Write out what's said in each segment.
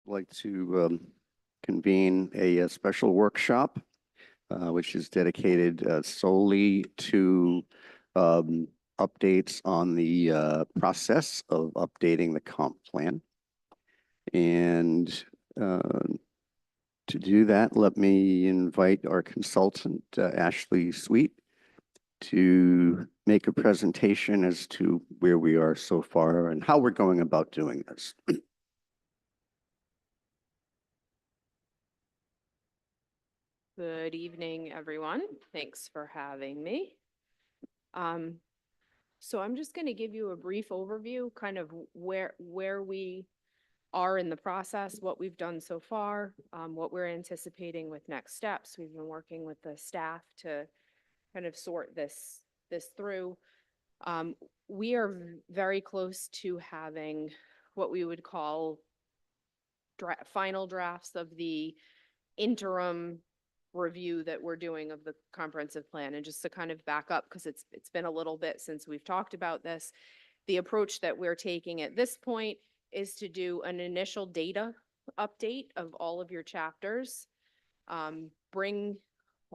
like to convene a special workshop, which is dedicated solely to updates on the process of updating the comp plan. And uh, to do that, let me invite our consultant, Ashley Sweet, to make a presentation as to where we are so far and how we're going about doing this. Good evening, everyone. Thanks for having me. Um, so I'm just going to give you a brief overview, kind of where we are in the process, what we've done so far, what we're anticipating with next steps. We've been working with the staff to kind of sort this through. Um, we are very close to having what we would call final drafts of the interim review that we're doing of the comprehensive plan. And just to kind of back up, because it's been a little bit since we've talked about this, the approach that we're taking at this point is to do an initial data update of all of your chapters, bring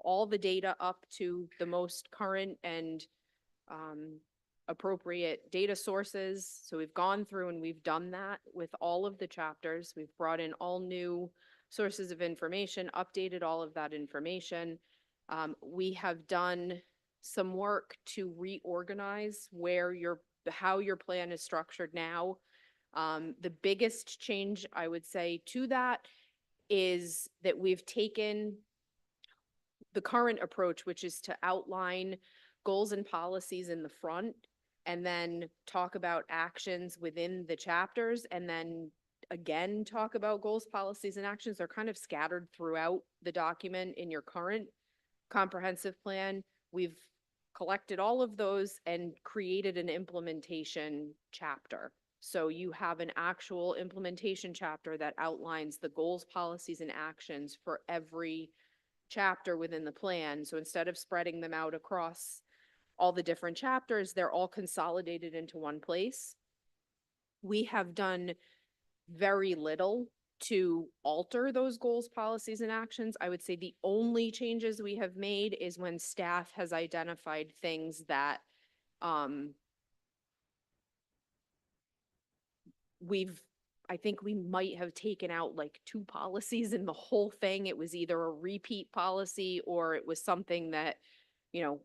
all the data up to the most current and appropriate data sources. So we've gone through and we've done that with all of the chapters. We've brought in all new sources of information, updated all of that information. We have done some work to reorganize how your plan is structured now. The biggest change I would say to that is that we've taken the current approach, which is to outline goals and policies in the front and then talk about actions within the chapters and then again talk about goals, policies, and actions. They're kind of scattered throughout the document in your current comprehensive plan. We've collected all of those and created an implementation chapter. So you have an actual implementation chapter that outlines the goals, policies, and actions for every chapter within the plan. So instead of spreading them out across all the different chapters, they're all consolidated into one place. We have done very little to alter those goals, policies, and actions. I would say the only changes we have made is when staff has identified things that I think we might have taken out like 2 policies in the whole thing. It was either a repeat policy or it was something that,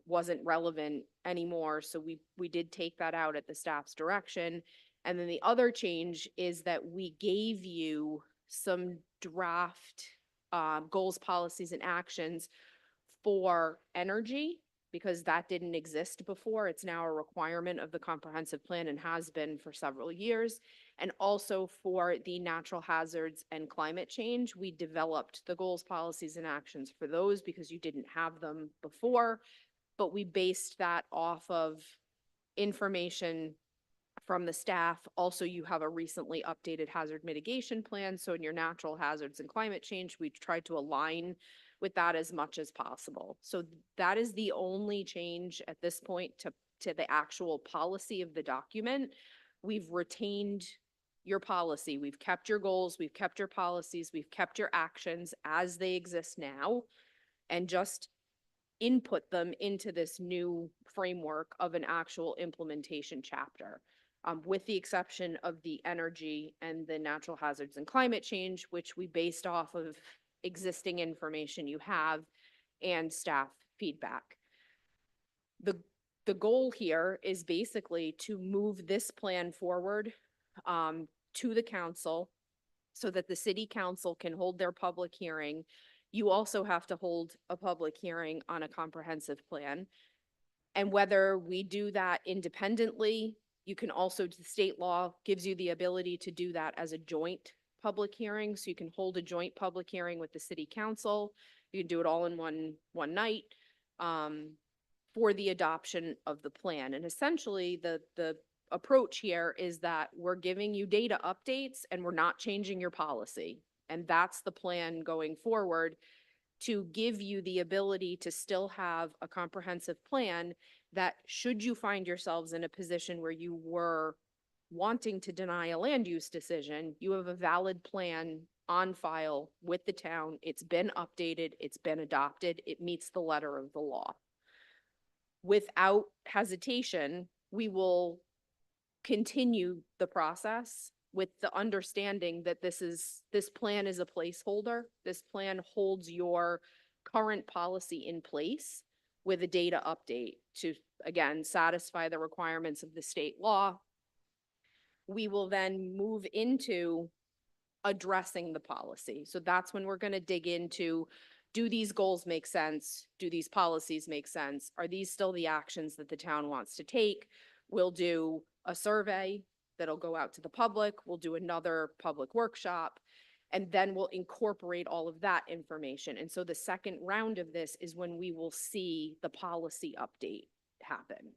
wasn't relevant anymore. So we did take that out at the staff's direction. And then the other change is that we gave you some draft goals, policies, and actions for energy because that didn't exist before. It's now a requirement of the comprehensive plan and has been for several years. And also for the natural hazards and climate change, we developed the goals, policies, and actions for those because you didn't have them before, but we based that off of information from the staff. Also, you have a recently updated hazard mitigation plan. So in your natural hazards and climate change, we tried to align with that as much as possible. So that is the only change at this point to the actual policy of the document. We've retained your policy. We've kept your goals. We've kept your policies. We've kept your actions as they exist now and just input them into this new framework of an actual implementation chapter. With the exception of the energy and the natural hazards and climate change, which we based off of existing information you have and staff feedback. The goal here is basically to move this plan forward to the council so that the city council can hold their public hearing. You also have to hold a public hearing on a comprehensive plan. And whether we do that independently, you can also, the state law gives you the ability to do that as a joint public hearing. So you can hold a joint public hearing with the city council. You can do it all in one night for the adoption of the plan. And essentially the approach here is that we're giving you data updates and we're not changing your policy. And that's the plan going forward, to give you the ability to still have a comprehensive plan that, should you find yourselves in a position where you were wanting to deny a land use decision, you have a valid plan on file with the town. It's been updated, it's been adopted, it meets the letter of the law. Without hesitation, we will continue the process with the understanding that this plan is a placeholder. This plan holds your current policy in place with a data update to, again, satisfy the requirements of the state law. We will then move into addressing the policy. So that's when we're going to dig into, do these goals make sense? Do these policies make sense? Are these still the actions that the town wants to take? We'll do a survey that'll go out to the public. We'll do another public workshop, and then we'll incorporate all of that information. And so the second round of this is when we will see the policy update happen.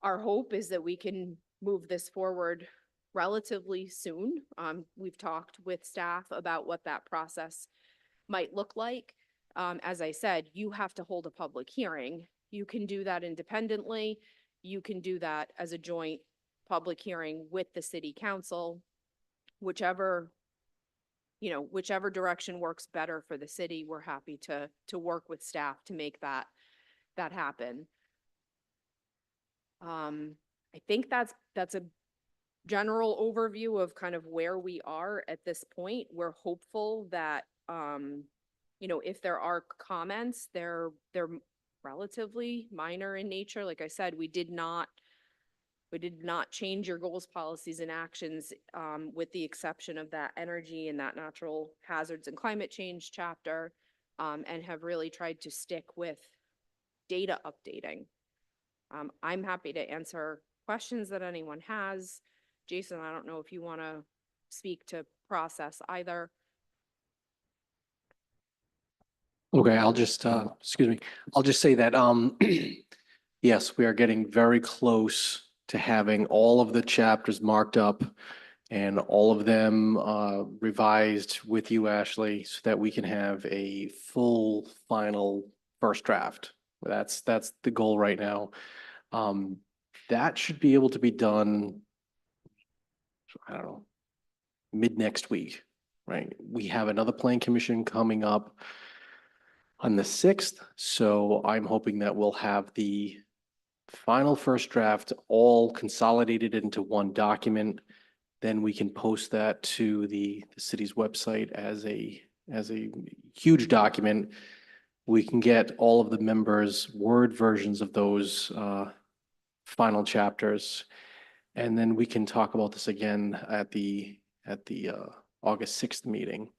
Our hope is that we can move this forward relatively soon. We've talked with staff about what that process might look like. As I said, you have to hold a public hearing. You can do that independently. You can do that as a joint public hearing with the city council, whichever direction works better for the city. We're happy to work with staff to make that happen. I think that's a general overview of kind of where we are at this point. We're hopeful that, if there are comments, they're relatively minor in nature. Like I said, we did not change your goals, policies, and actions, with the exception of that energy and that natural hazards and climate change chapter, and have really tried to stick with data updating. I'm happy to answer questions that anyone has. Jason, I don't know if you want to speak to process either. Okay, I'll just, excuse me, I'll just say that, yes, we are getting very close to having all of the chapters marked up and all of them revised with you, Ashley, so that we can have a full final first draft. That's the goal right now. That should be able to be done, I don't know, mid next week, right? We have another plan commission coming up on the 6th. So I'm hoping that we'll have the final first draft all consolidated into one document. Then we can post that to the city's website as a huge document. We can get all of the members' Word versions of those final chapters. And then we can talk about this again at the August 6th meeting.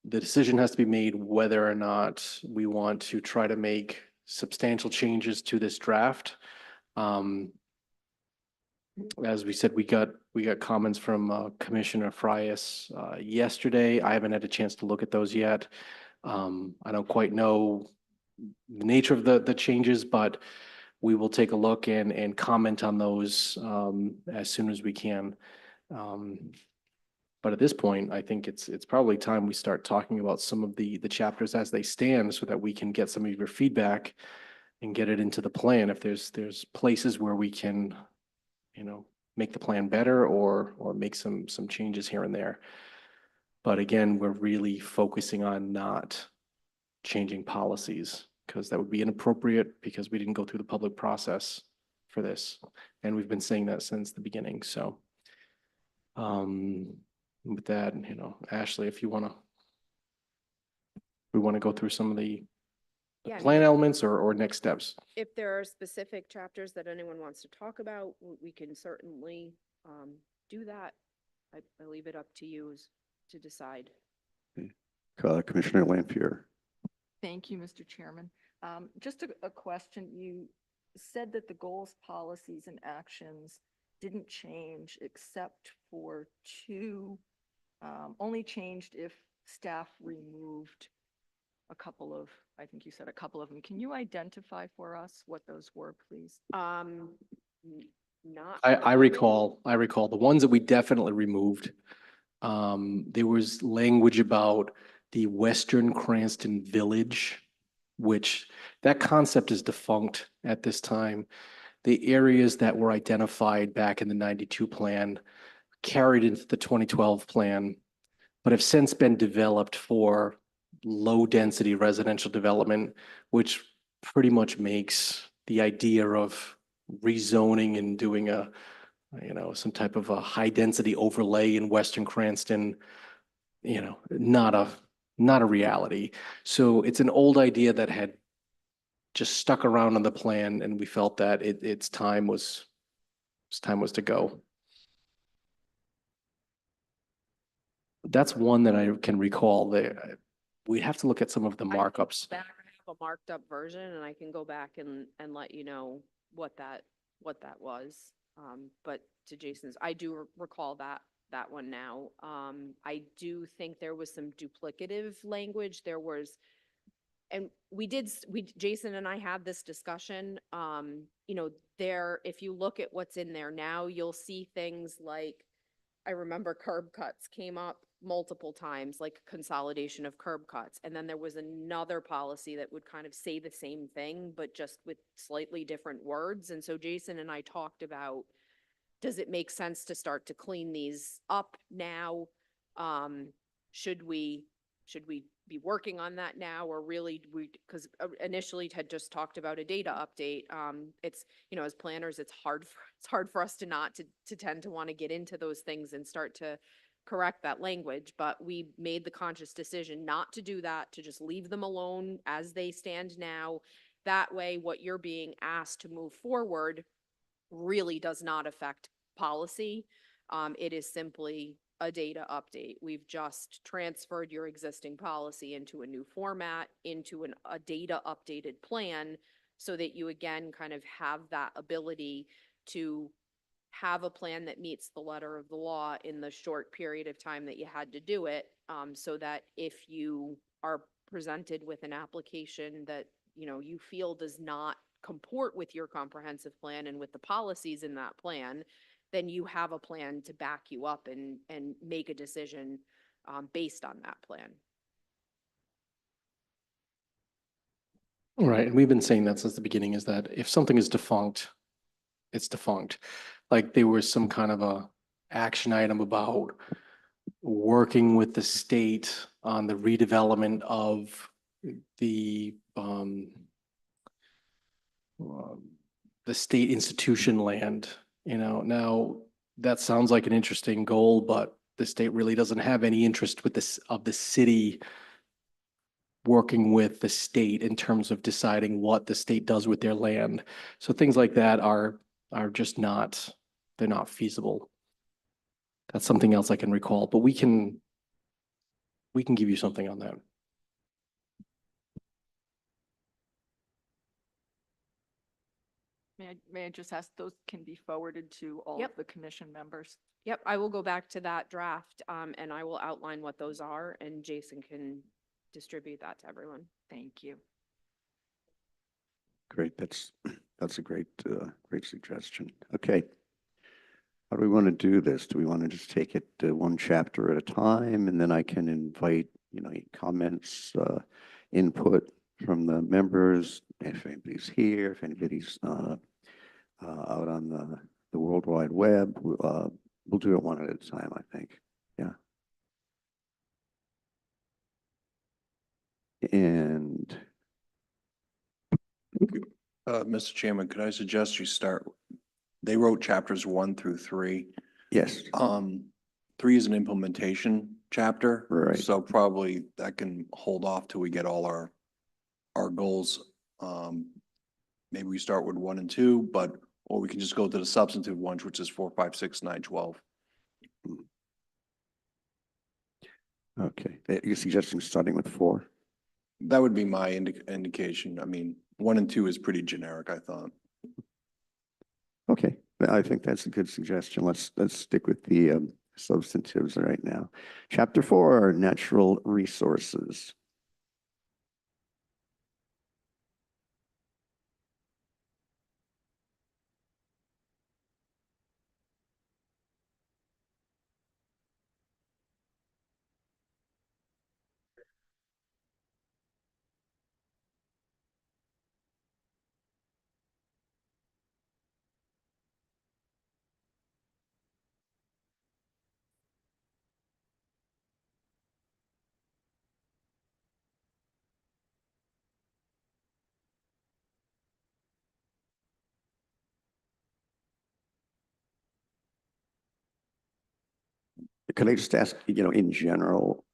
The decision has to be made whether or not we want to try to make substantial changes to this draft. As we said, we got comments from Commissioner Frias yesterday. I haven't had a chance to look at those yet. I don't quite know the nature of the changes, but we will take a look and comment on those as soon as we can. But at this point, I think it's probably time we start talking about some of the chapters as they stand so that we can get some of your feedback and get it into the plan. If there's places where we can, make the plan better or make some changes here and there. But again, we're really focusing on not changing policies because that would be inappropriate because we didn't go through the public process for this. And we've been saying that since the beginning. So, with that, Ashley, if we want to go through some of the Yeah, plan elements or next steps. If there are specific chapters that anyone wants to talk about, we can certainly do that. I leave it up to you to decide. Commissioner Lanfear. Thank you, Mr. Chairman. Just a question. You said that the goals, policies, and actions didn't change except for two, only changed if staff removed a couple of, I think you said a couple of them. Can you identify for us what those were, please? Not. I recall the ones that we definitely removed. There was language about the Western Cranston Village, which that concept is defunct at this time. The areas that were identified back in the 92 plan carried into the 2012 plan, but have since been developed for low-density residential development, which pretty much makes the idea of rezoning and doing some type of a high-density overlay in Western Cranston, not a reality. So it's an old idea that had just stuck around on the plan, and we felt that its time was to go. That's one that I can recall. We have to look at some of the I can markups. go back, I have a marked up version and I can go back and let you know what that was. But to Jason's, I do recall that one now. I do think there was some duplicative language. There was, and Jason and I had this discussion, if you look at what's in there now, you'll see things like, I remember curb cuts came up multiple times, like consolidation of curb cuts. And then there was another policy that would kind of say the same thing, but just with slightly different words. And so Jason and I talked about, does it make sense to start to clean these up now? Should we be working on that now, or really because initially had just talked about a data update. It's, as planners, it's hard for us to not to tend to want to get into those things and start to correct that language, but we made the conscious decision not to do that, to just leave them alone as they stand now. That way, what you're being asked to move forward really does not affect policy. It is simply a data update. We've just transferred your existing policy into a new format, into a data updated plan, so that you again kind of have that ability to have a plan that meets the letter of the law in the short period of time that you had to do it, so that if you are presented with an application that, you feel does not comport with your comprehensive plan and with the policies in that plan, then you have a plan to back you up and make a decision based on that plan. Right, and we've been saying that since the beginning, is that if something is defunct, it's defunct. Like there was some kind of a action item about working with the state on the redevelopment of the state institution land, now that sounds like an interesting goal, but the state really doesn't have any interest with the city working with the state in terms of deciding what the state does with their land. So things like that are just they're not feasible. That's something else I can recall, but we can give you something on that. May I just ask, those can be forwarded to all Yep. of the commission members? Yep, I will go back to that draft, and I will outline what those are, and Jason can distribute that to everyone. Thank you. Great. That's a great suggestion. Okay. How do we want to do this? Do we want to just take it one chapter at a time, and then I can invite, comments, input from the members, if anybody's here, if anybody's out on the World Wide Web. We'll do it one at a time, I think. Yeah. And Mr. Chairman, could I suggest you start, they wrote chapters 1 through 3. yes, 3 is an implementation chapter. Right. So probably that can hold off till we get all our goals. Maybe we start with 1 and 2, or we can just go to the substantive ones, which is 4, 5, 6, 9, 12. okay. You're suggesting starting with 4? That would be my indication. I mean, 1 and 2 is pretty generic, I thought. Okay, I think that's a good suggestion. Let's stick with the substantives right now. Chapter 4, natural resources. Could I just ask, in general,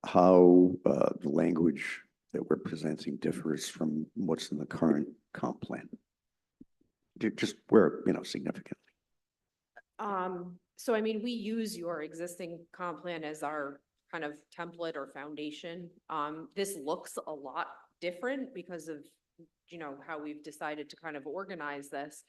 how the language that we're presenting differs from what's in the current comp plan? Just where, significantly. So I mean, we use your existing comp plan as our kind of template or foundation. This looks a lot different because of, how we've decided to kind of organize this.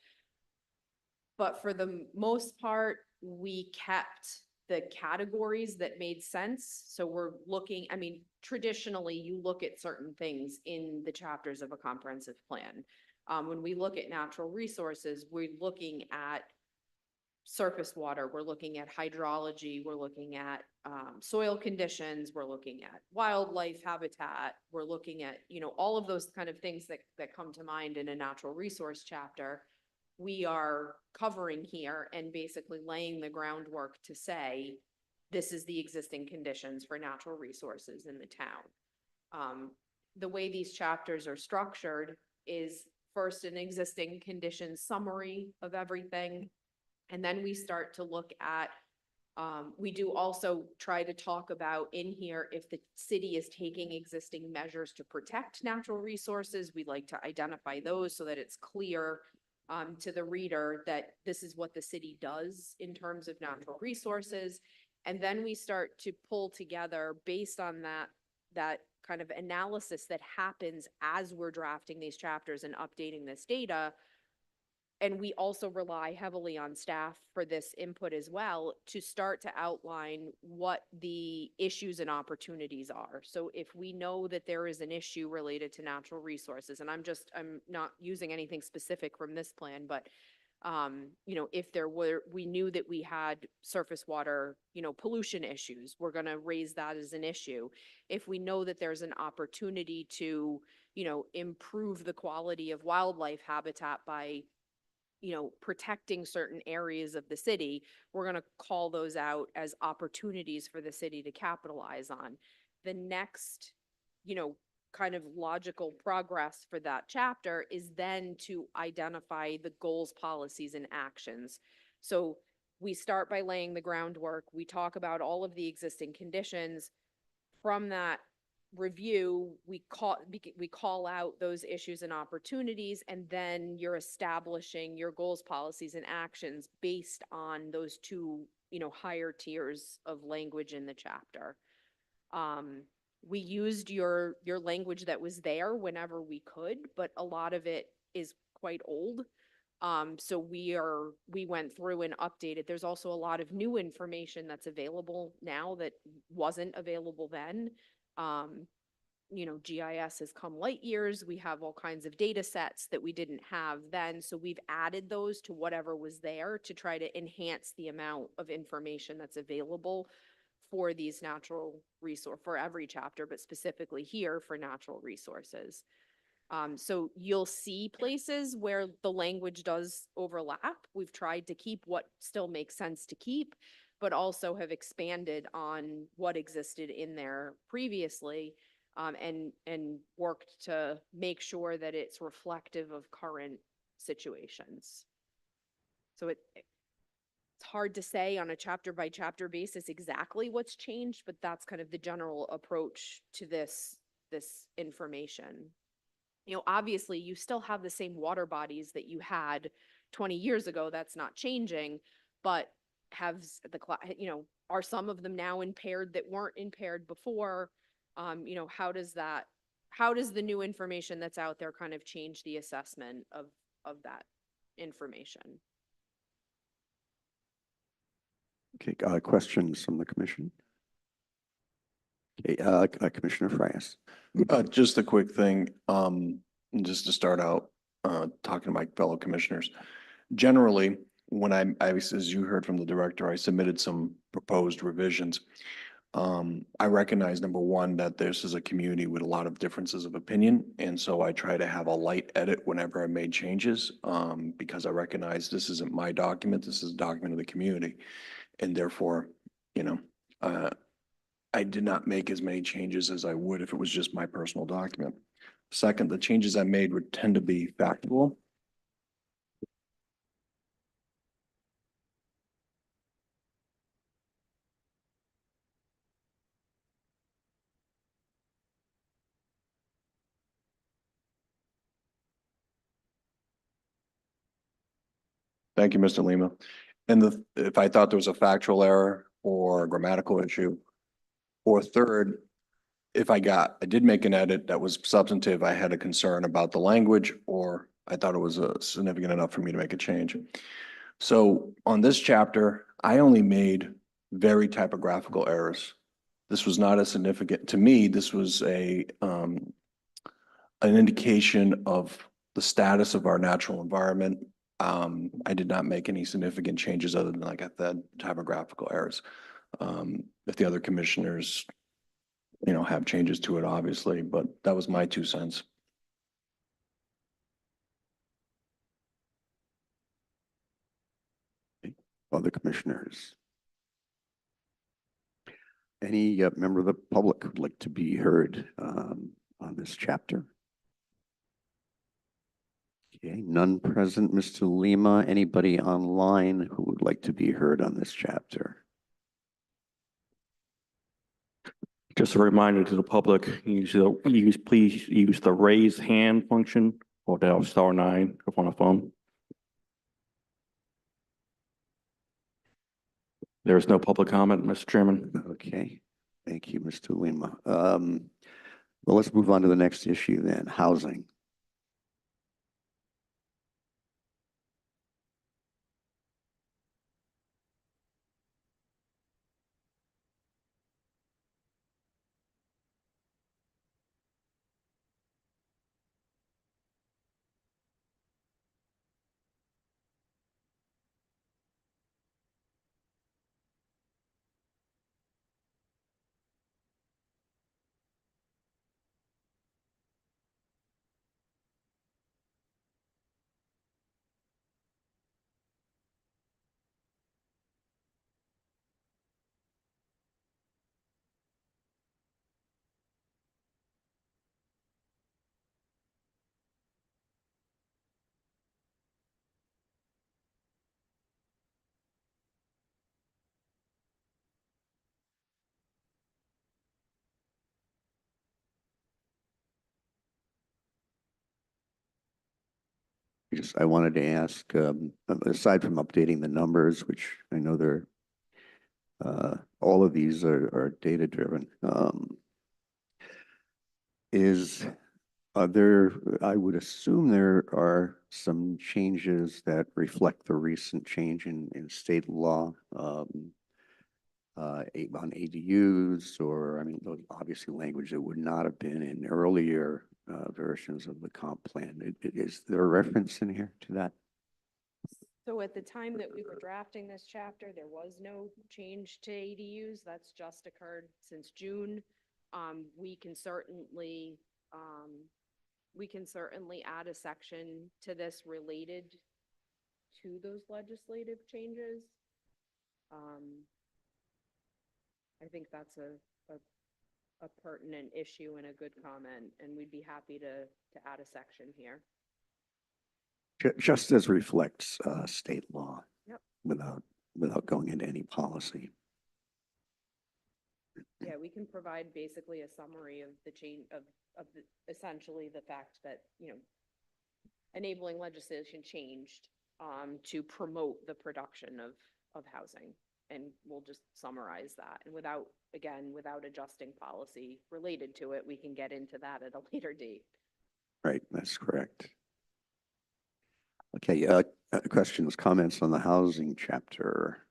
But for the most part, we kept the categories that made sense. So we're looking, I mean, traditionally, you look at certain things in the chapters of a comprehensive plan. When we look at natural resources, we're looking at surface water, we're looking at hydrology, we're looking at soil conditions, we're looking at wildlife habitat, we're looking at, all of those kind of things that come to mind in a natural resource chapter. We are covering here and basically laying the groundwork to say, this is the existing conditions for natural resources in the town. The way these chapters are structured is first an existing conditions summary of everything. And then we start to look at, we do also try to talk about in here, if the city is taking existing measures to protect natural resources, we like to identify those so that it's clear to the reader that this is what the city does in terms of natural resources. And then we start to pull together based on that kind of analysis that happens as we're drafting these chapters and updating this data. And we also rely heavily on staff for this input as well to start to outline what the issues and opportunities are. So if we know that there is an issue related to natural resources, and I'm not using anything specific from this plan, but if we knew that we had surface water, pollution issues, we're going to raise that as an issue. If we know that there's an opportunity to, improve the quality of wildlife habitat by protecting certain areas of the city, we're going to call those out as opportunities for the city to capitalize on. The next, kind of logical progress for that chapter is then to identify the goals, policies, and actions. So we start by laying the groundwork. We talk about all of the existing conditions. From that review, we call out those issues and opportunities, and then you're establishing your goals, policies, and actions based on those two, higher tiers of language in the chapter. We used your language that was there whenever we could, but a lot of it is quite old. So we went through and updated. There's also a lot of new information that's available now that wasn't available then. GIS has come light years. We have all kinds of data sets that we didn't have then. So we've added those to whatever was there to try to enhance the amount of information that's available for these natural resource, for every chapter, but specifically here for natural resources. So you'll see places where the language does overlap. We've tried to keep what still makes sense to keep, but also have expanded on what existed in there previously, and worked to make sure that it's reflective of current situations. So it's hard to say on a chapter by chapter basis exactly what's changed, but that's kind of the general approach to this information. Obviously you still have the same water bodies that you had 20 years ago. That's not changing, but are some of them now impaired that weren't impaired before? How does the new information that's out there kind of change the assessment of that information? Okay, questions from the commission? Okay, Commissioner Frias. Just a quick thing, just to start out, talking to my fellow commissioners. Generally, when as you heard from the director, I submitted some proposed revisions. I recognize, number one, that this is a community with a lot of differences of opinion. And so I try to have a light edit whenever I made changes, because I recognize this isn't my document, this is a document of the community. And therefore, I did not make as many changes as I would if it was just my personal document. Second, the changes I made would tend to be factual. Thank you, Mr. Lima. And if I thought there was a factual error or a grammatical issue, or third, if I did make an edit that was substantive, I had a concern about the language, or I thought it was significant enough for me to make a change. So on this chapter, I only made very typographical errors. This was not a significant, to me, this was an indication of the status of our natural environment. I did not make any significant changes other than, like I said, typographical errors. If the other commissioners, have changes to it, obviously, but that was my 2 cents. Other commissioners? Any member of the public who'd like to be heard on this chapter? Okay, none present. Mr. Lima, anybody online who would like to be heard on this chapter? Just a reminder to the public, please use the raise hand function or dial *9 if on a phone. There is no public comment, Mr. Chairman. Okay, thank you, Mr. Lima. Well, let's move on to the next issue then, housing. I wanted to ask, aside from updating the numbers, which I know they're, all of these are data driven, I would assume there are some changes that reflect the recent change in state law, on ADUs, or, I mean, obviously language that would not have been in earlier versions of the comp plan. Is there a reference in here to that? So at the time that we were drafting this chapter, there was no change to ADUs. That's just occurred since June. We can certainly add a section to this related to those legislative changes. I think that's a pertinent issue and a good comment, and we'd be happy to add a section here. Just as reflects state law. Yep. Without going into any policy. Yeah, we can provide basically a summary of the change essentially the fact that, enabling legislation changed to promote the production of housing. And we'll just summarize that. And without adjusting policy related to it, we can get into that at a later date. Right, that's correct. Okay, questions, comments on the housing chapter?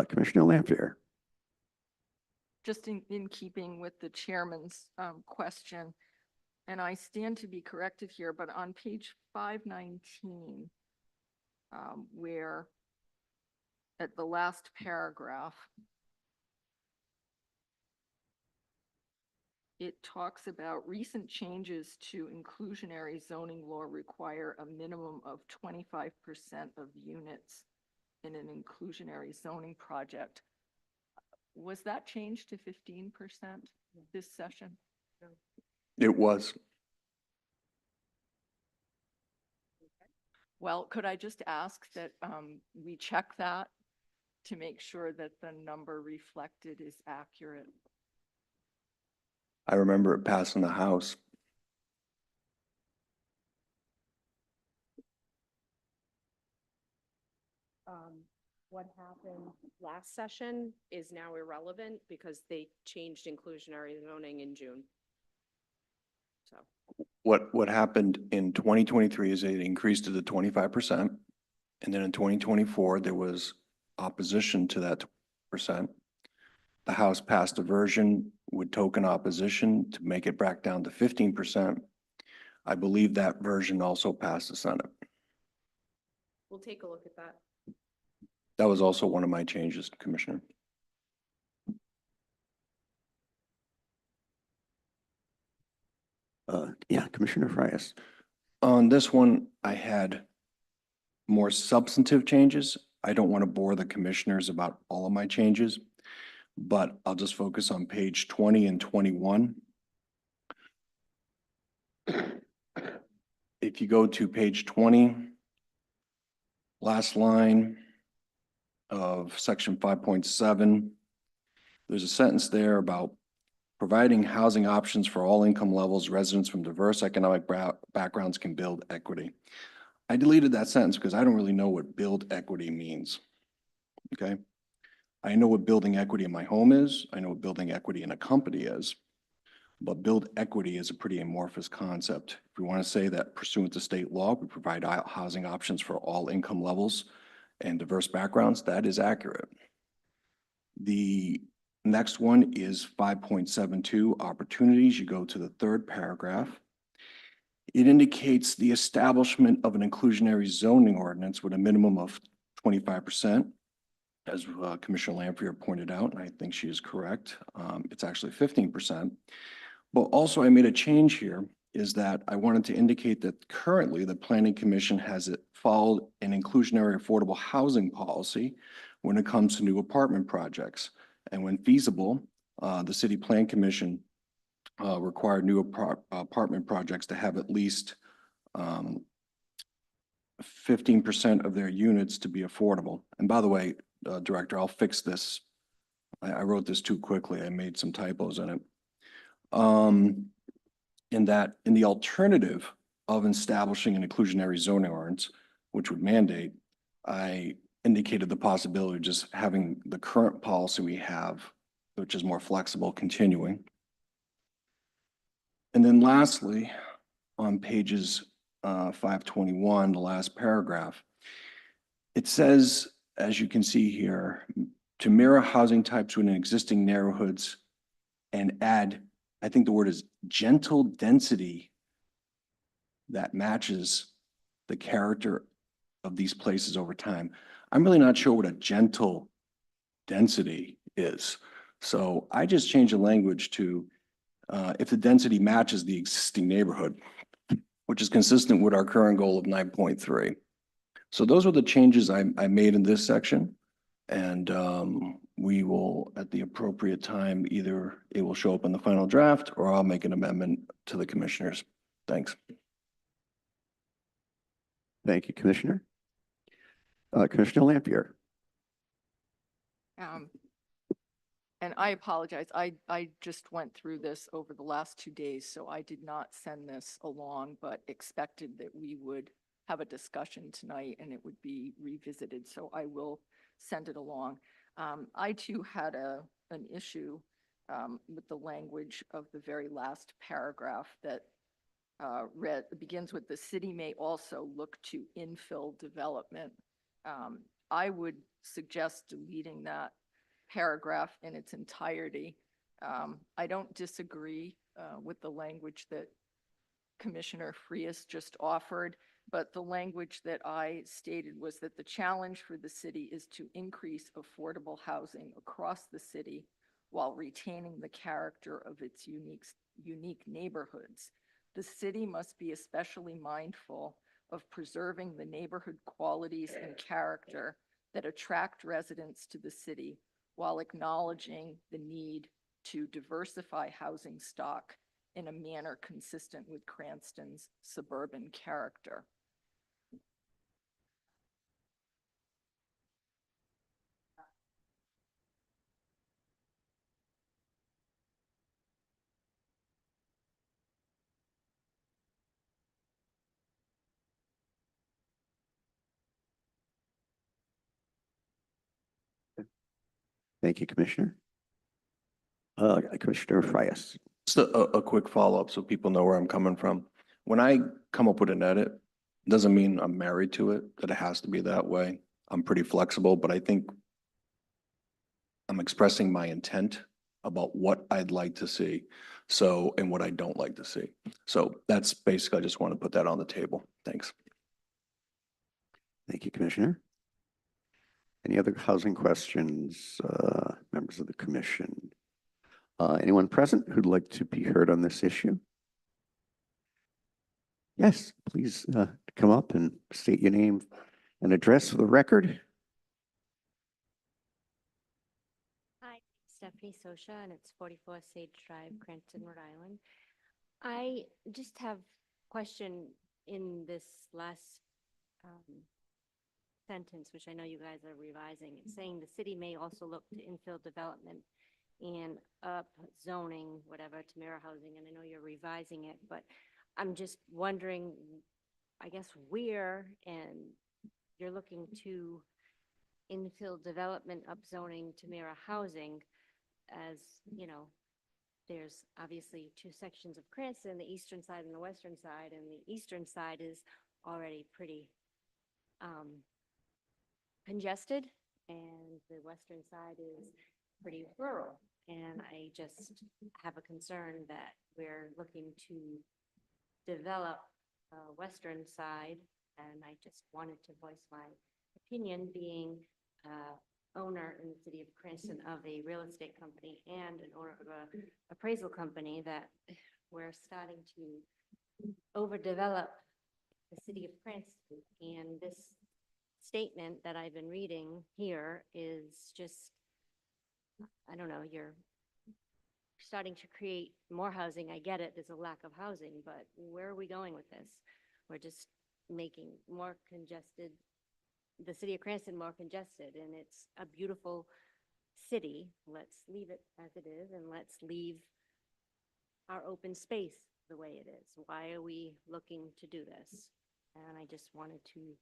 Commissioner Lampier. Just in keeping with the chairman's question, and I stand to be corrected here, but on page 519, where at the last paragraph, it talks about recent changes to inclusionary zoning law require a minimum of 25% of units in an inclusionary zoning project. Was that changed to 15% this session? It was. Well, could I just ask that we check that to make sure that the number reflected is accurate? I remember it passing the House. what happened last session is now irrelevant because they changed inclusionary zoning in June. So, What happened in 2023 is it increased it to 25%. And then in 2024, there was opposition to that percent. The House passed a version with token opposition to make it back down to 15%. I believe that version also passed the Senate. we'll take a look at that. That was also one of my changes, Commissioner. Yeah, Commissioner Frias. On this one, I had more substantive changes. I don't want to bore the commissioners about all of my changes, but I'll just focus on page 20 and 21. If you go to page 20, last line of section 5.7, there's a sentence there about providing housing options for all income levels, residents from diverse economic backgrounds can build equity. I deleted that sentence because I don't really know what build equity means. Okay. I know what building equity in my home is. I know what building equity in a company is. But build equity is a pretty amorphous concept. If we want to say that pursuant to state law, we provide housing options for all income levels and diverse backgrounds, that is accurate. The next one is 5.72 opportunities. You go to the third paragraph. It indicates the establishment of an inclusionary zoning ordinance with a minimum of 25%. As Commissioner Lampier pointed out, and I think she is correct, it's actually 15%. But also I made a change here is that I wanted to indicate that currently the Planning Commission has followed an inclusionary affordable housing policy when it comes to new apartment projects. And when feasible, the City Plan Commission required new apartment projects to have at least 15% of their units to be affordable. And by the way, Director, I'll fix this. I wrote this too quickly. I made some typos in it. In the alternative of establishing an inclusionary zoning ordinance, which would mandate, I indicated the possibility of just having the current policy we have, which is more flexible, continuing. And then lastly, on pages 521, the last paragraph, it says, as you can see here, to mirror housing types within existing neighborhoods and add, I think the word is gentle density that matches the character of these places over time. I'm really not sure what a gentle density is. So I just changed the language to if the density matches the existing neighborhood, which is consistent with our current goal of 9.3. So those are the changes I made in this section. And we will, at the appropriate time, either it will show up in the final draft or I'll make an amendment to the commissioners. Thanks. Thank you, Commissioner. Commissioner Lampier. And I apologize. I just went through this over the last 2 days, so I did not send this along, but expected that we would have a discussion tonight and it would be revisited. So I will send it along. I too had an issue with the language of the very last paragraph that begins with the city may also look to infill development. I would suggest deleting that paragraph in its entirety. I don't disagree with the language that Commissioner Frias just offered, but the language that I stated was that the challenge for the city is to increase affordable housing across the city while retaining the character of its unique neighborhoods. The city must be especially mindful of preserving the neighborhood qualities and character that attract residents to the city while acknowledging the need to diversify housing stock in a manner consistent with Cranston's suburban character. Thank you, Commissioner. Commissioner Frias. Just a quick follow-up so people know where I'm coming from. When I come up with an edit, doesn't mean I'm married to it, that it has to be that way. I'm pretty flexible, but I think I'm expressing my intent about what I'd like to see. So, and what I don't like to see. So that's basically, I just want to put that on the table. Thanks. Thank you, Commissioner. Any other housing questions, members of the commission? Anyone present who'd like to be heard on this issue? Yes, please come up and state your name and address for the record. Hi, Stephanie Sosha, and it's 44 Sage Drive, Cranston, Rhode Island. I just have question in this last sentence, which I know you guys are revising. It's saying the city may also look to infill development and up zoning, whatever, to mirror housing, and I know you're revising it, but I'm just wondering, I guess, where and you're looking to infill development up zoning to mirror housing, as, you know, there's obviously two sections of Cranston, the eastern side and the western side, and the eastern side is already pretty congested, and the western side is pretty rural. And I just have a concern that we're looking to develop western side, and I just wanted to voice my opinion, being owner in the city of Cranston of a real estate company and an owner of a appraisal company, that we're starting to overdevelop the city of Cranston. And this statement that I've been reading here is just, I don't know, you're starting to create more housing. I get it, there's a lack of housing, but where are we going with this? We're just making more congested, the city of Cranston more congested, and it's a beautiful city. Let's leave it as it is, and let's leave our open space the way it is. Why are we looking to do this? And I just wanted to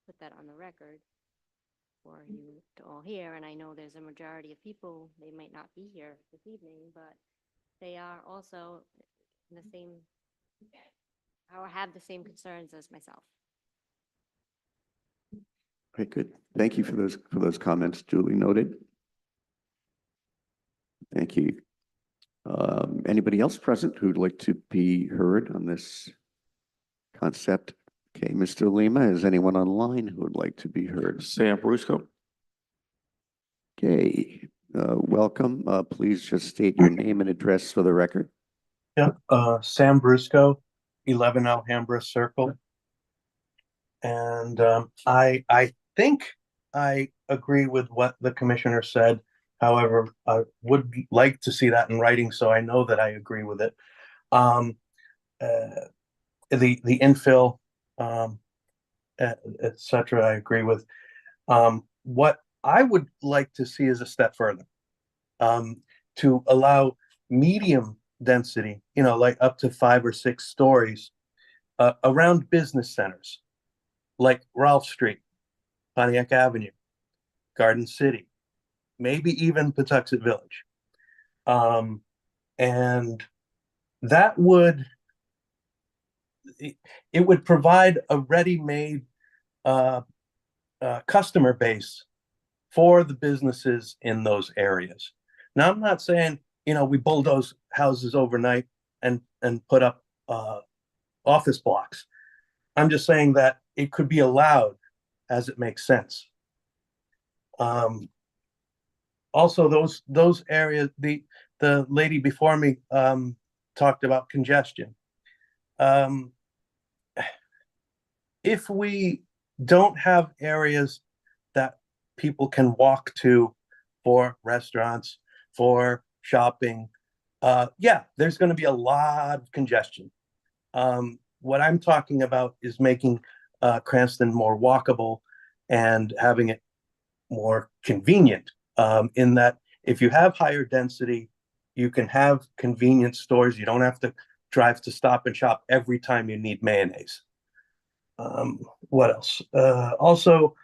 put that on the record for you to all hear. And I know there's a majority of people, they might not be here this evening, but they are also in the same, or have the same concerns as myself. Okay, good. Thank you for those comments, duly noted. Thank you. Anybody else present who'd like to be heard on this concept? Okay, Mr. Lima, is anyone online who would like to be heard? Sam Brusco. Okay, welcome. Please just state your name and address for the record. Yeah, Sam Brusco, 11 Alhambra Circle. And I think I agree with what the commissioner said. However, I would like to see that in writing so I know that I agree with it. The infill, et cetera, I agree with. What I would like to see is a step further, to allow medium density, you know, like up to 5 or 6 stories around business centers, like Ralph Street, Pontiac Avenue, Garden City, maybe even Patuxent Village. And that would, it would provide a ready-made customer base for the businesses in those areas. Now, I'm not saying, you know, we bulldoze houses overnight and put up office blocks. I'm just saying that it could be allowed as it makes sense. Also, those areas, the lady before me talked about congestion. If we don't have areas that people can walk to for restaurants, for shopping, yeah, there's going to be a lot of congestion. What I'm talking about is making Cranston more walkable and having it more convenient, in that if you have higher density, you can have convenience stores. You don't have to drive to Stop and Shop every time you need mayonnaise. What else? Also,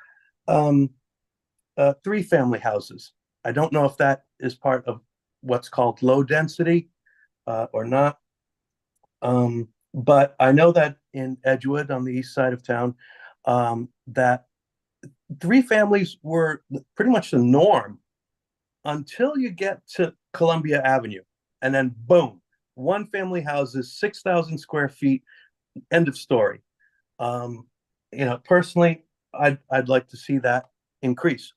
3-family houses. I don't know if that is part of what's called low density or not. But I know that in Edgewood on the east side of town, that 3 families were pretty much the norm until you get to Columbia Avenue. And then boom, 1 family houses, 6,000 square feet, end of story. Personally, I'd like to see that increase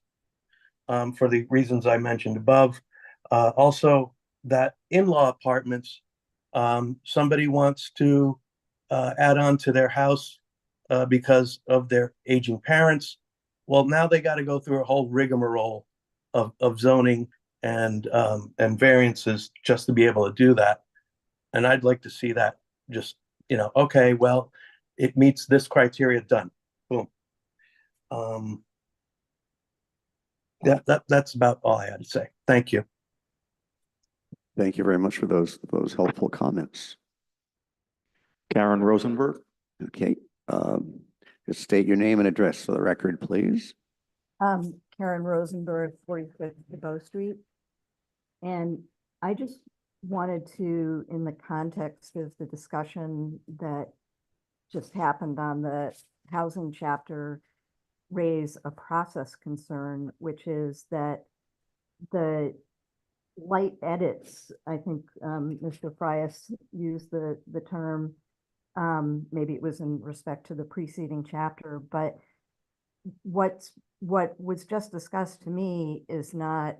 for the reasons I mentioned above. Also, that in-law apartments, somebody wants to add on to their house because of their aging parents. Well, now they got to go through a whole rigmarole of zoning and variances just to be able to do that. And I'd like to see that just, okay, well, it meets this criteria, done, boom. That's about all I had to say. Thank you. Thank you very much for those helpful comments. Karen Rosenberg. Okay, just state your name and address for the record, please. Karen Rosenberg, 45th Bow Street. And I just wanted to, in the context of the discussion that just happened on the housing chapter, raise a process concern, which is that the light edits, I think Mr. Frias used the term, maybe it was in respect to the preceding chapter, but what was just discussed to me is not,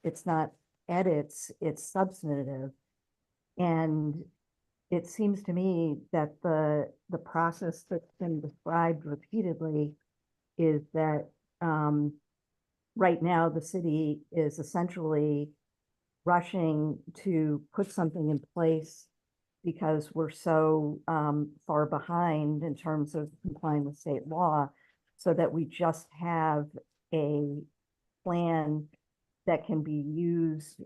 it's not edits, it's substantive. And it seems to me that the process that's been described repeatedly is that right now the city is essentially rushing to put something in place because we're so far behind in terms of complying with state law, so that we just have a plan that can be used,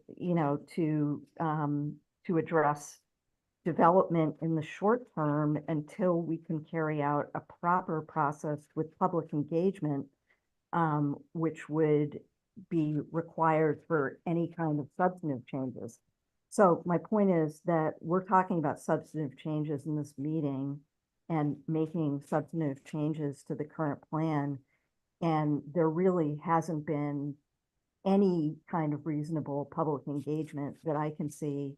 to address development in the short term until we can carry out a proper process with public engagement, which would be required for any kind of substantive changes. So my point is that we're talking about substantive changes in this meeting and making substantive changes to the current plan. And there really hasn't been any kind of reasonable public engagement that I can see.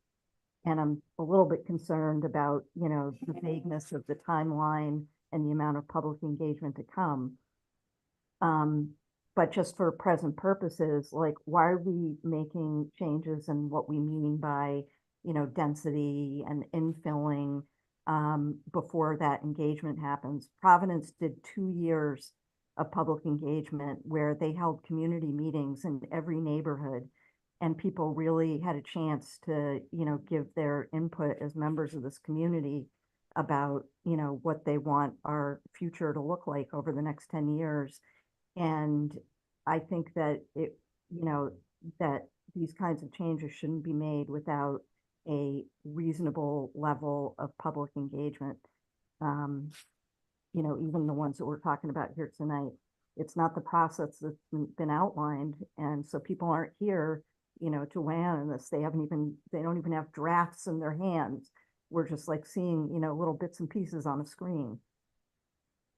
And I'm a little bit concerned about, the vagueness of the timeline and the amount of public engagement to come. But just for present purposes, like, why are we making changes in what we mean by, density and infilling before that engagement happens? Providence did 2 years of public engagement where they held community meetings in every neighborhood, and people really had a chance to, give their input as members of this community about, what they want our future to look like over the next 10 years. And I think that that these kinds of changes shouldn't be made without a reasonable level of public engagement. Even the ones that we're talking about here tonight, it's not the process that's been outlined. And so people aren't here, to weigh in on this. They don't even have drafts in their hands. We're just like seeing, little bits and pieces on a screen.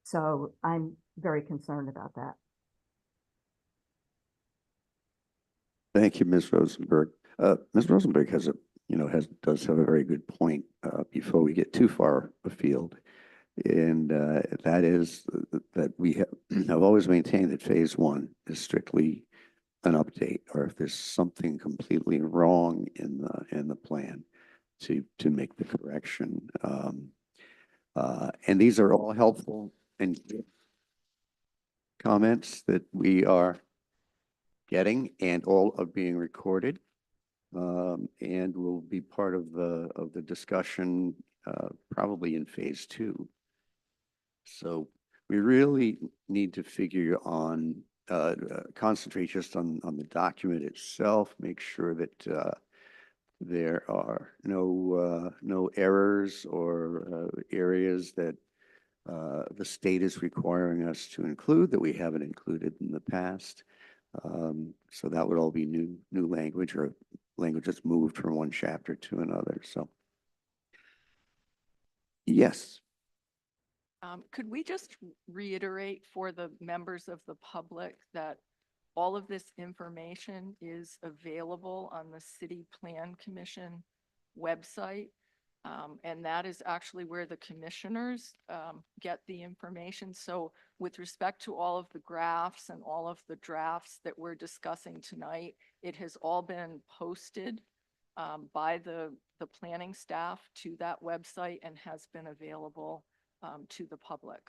So I'm very concerned about that. Thank you, Ms. Rosenberg. Ms. Rosenberg does have a very good point before we get too far afield. And that is that we have always maintained that phase 1 is strictly an update, or if there's something completely wrong in the plan, to make the correction. And these are all helpful and comments that we are getting, and all are being recorded, and will be part of the discussion probably in phase 2. So we really need to figure on concentrate just on the document itself, make sure that there are no errors or areas that the state is requiring us to include that we haven't included in the past. So that would all be new language or language that's moved from one chapter to another. So yes, Could we just reiterate for the members of the public that all of this information is available on the City Plan Commission website? And that is actually where the commissioners get the information. So with respect to all of the graphs and all of the drafts that we're discussing tonight, it has all been posted by the planning staff to that website and has been available to the public.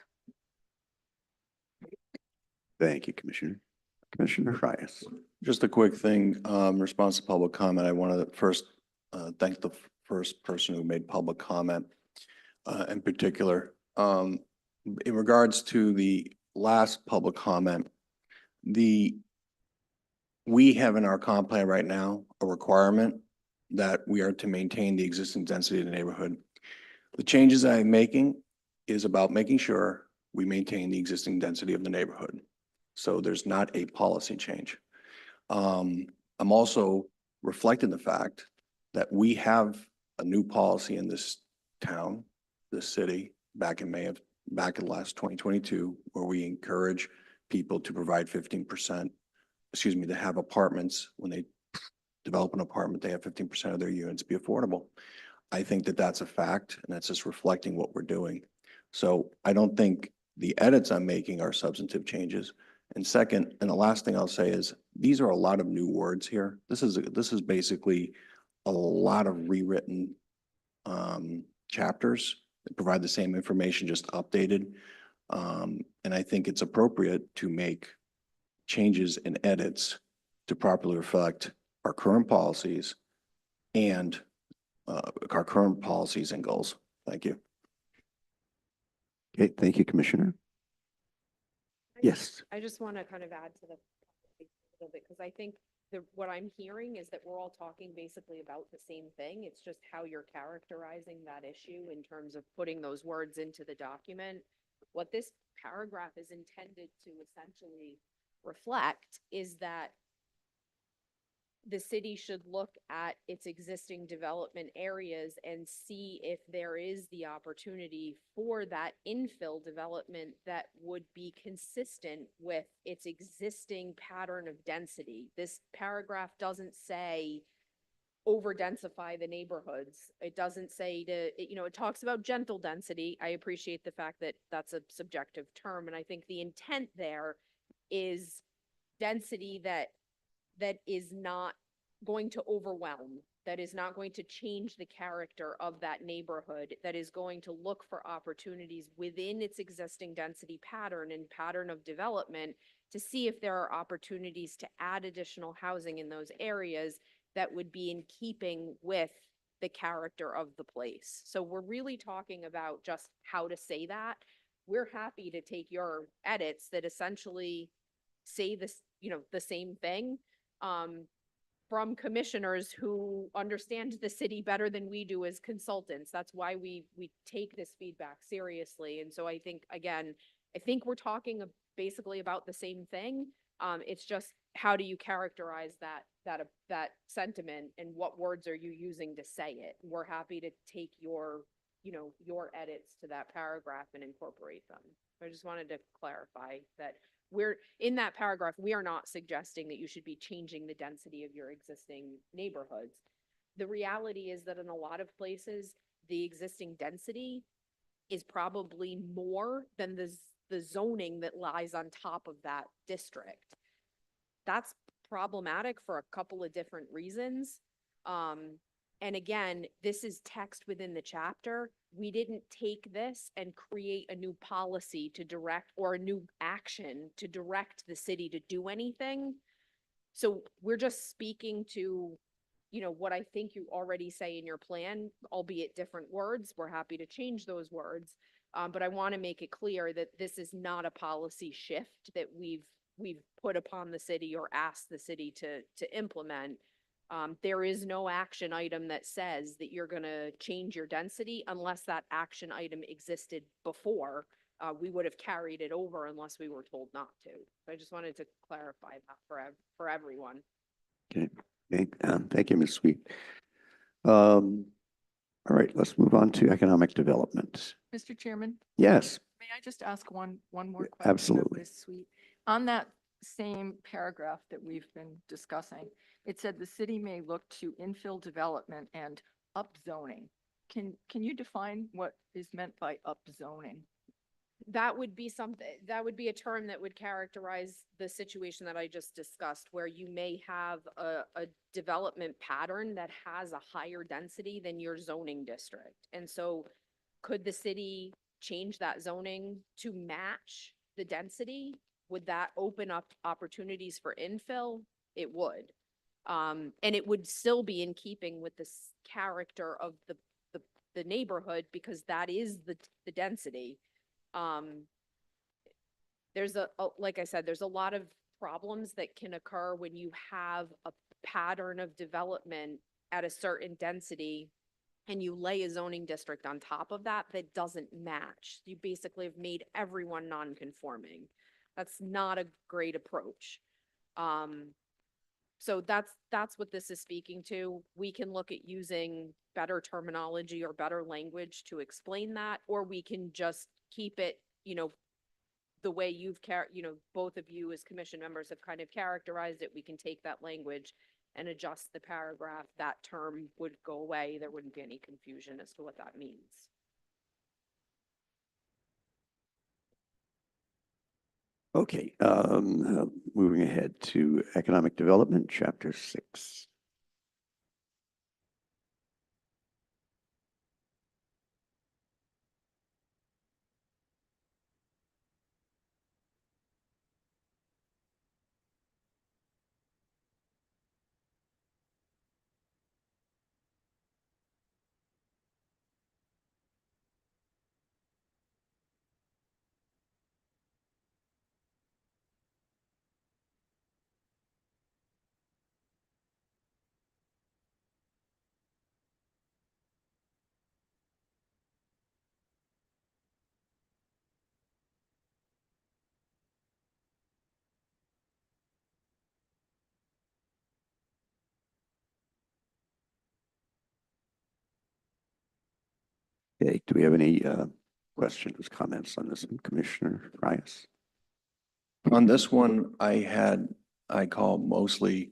thank you, Commissioner. Commissioner Frias. Just a quick thing, response to public comment. I want to first thank the first person who made public comment in particular. In regards to the last public comment, we have in our comp plan right now a requirement that we are to maintain the existing density of the neighborhood. The changes I'm making is about making sure we maintain the existing density of the neighborhood. So there's not a policy change. I'm also reflecting the fact that we have a new policy in this town, this city, back in last 2022, where we encourage people to provide 15%, to have apartments. When they develop an apartment, they have 15% of their units be affordable. I think that that's a fact, and that's just reflecting what we're doing. So I don't think the edits I'm making are substantive changes. And second, and the last thing I'll say is, these are a lot of new words here. This is basically a lot of rewritten chapters that provide the same information, just updated. And I think it's appropriate to make changes and edits to properly reflect our current policies and goals. Thank you. Okay, thank you, Commissioner. Yes. I just want to kind of add to the a little bit, because I think what I'm hearing is that we're all talking basically about the same thing. It's just how you're characterizing that issue in terms of putting those words into the document. What this paragraph is intended to essentially reflect is that the city should look at its existing development areas and see if there is the opportunity for that infill development that would be consistent with its existing pattern of density. This paragraph doesn't say over-densify the neighborhoods. It doesn't say it talks about gentle density. I appreciate the fact that that's a subjective term, and I think the intent there is density that is not going to overwhelm, that is not going to change the character of that neighborhood, that is going to look for opportunities within its existing density pattern and pattern of development to see if there are opportunities to add additional housing in those areas that would be in keeping with the character of the place. So we're really talking about just how to say that. We're happy to take your edits that essentially say this, the same thing, from commissioners who understand the city better than we do as consultants. That's why we take this feedback seriously. And so I think, again, we're talking basically about the same thing. It's just, how do you characterize that sentiment, and what words are you using to say it? We're happy to take your edits to that paragraph and incorporate them. I just wanted to clarify that in that paragraph, we are not suggesting that you should be changing the density of your existing neighborhoods. The reality is that in a lot of places, the existing density is probably more than the zoning that lies on top of that district. That's problematic for a couple of different reasons. And again, this is text within the chapter. We didn't take this and create a new policy to direct, or a new action to direct the city to do anything. So we're just speaking to, what I think you already say in your plan, albeit different words. We're happy to change those words. But I want to make it clear that this is not a policy shift that we've put upon the city or asked the city to implement. There is no action item that says that you're going to change your density unless that action item existed before. we would have carried it over unless we were told not to. So I just wanted to clarify that for everyone. Okay, thank you, Ms. Sweet. All right, let's move on to economic development. Mr. Chairman, Yes, may I just ask one more Yeah, question? of absolutely. Ms. Sweet? On that same paragraph that we've been discussing, it said the city may look to infill development and upzoning. Can you define what is meant by upzoning? That would be that would be a term that would characterize the situation that I just discussed, where you may have a development pattern that has a higher density than your zoning district. And so could the city change that zoning to match the density? Would that open up opportunities for infill? It would. And it would still be in keeping with this character of the neighborhood, because that is the density. There's like I said, there's a lot of problems that can occur when you have a pattern of development at a certain density and you lay a zoning district on top of that that doesn't match. You basically have made everyone non-conforming. That's not a great approach. So that's what this is speaking to. We can look at using better terminology or better language to explain that, or we can just keep it, the way you've both of you as commission members have kind of characterized it. We can take that language and adjust the paragraph. That term would go away. There wouldn't be any confusion as to what that means. okay, moving ahead to economic development, chapter 6. Okay, do we have any questions, comments on this one, Commissioner Frias? On this one, I call mostly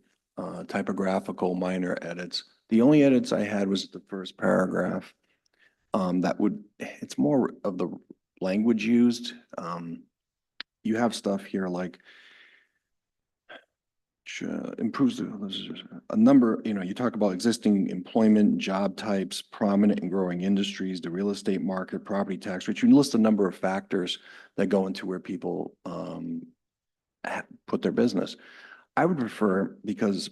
typographical minor edits. The only edits I had was the first paragraph. It's more of the language used. You have stuff here like improves a number, you talk about existing employment, job types, prominent and growing industries, the real estate market, property tax rate. You list a number of factors that go into where people put their business. I would prefer, because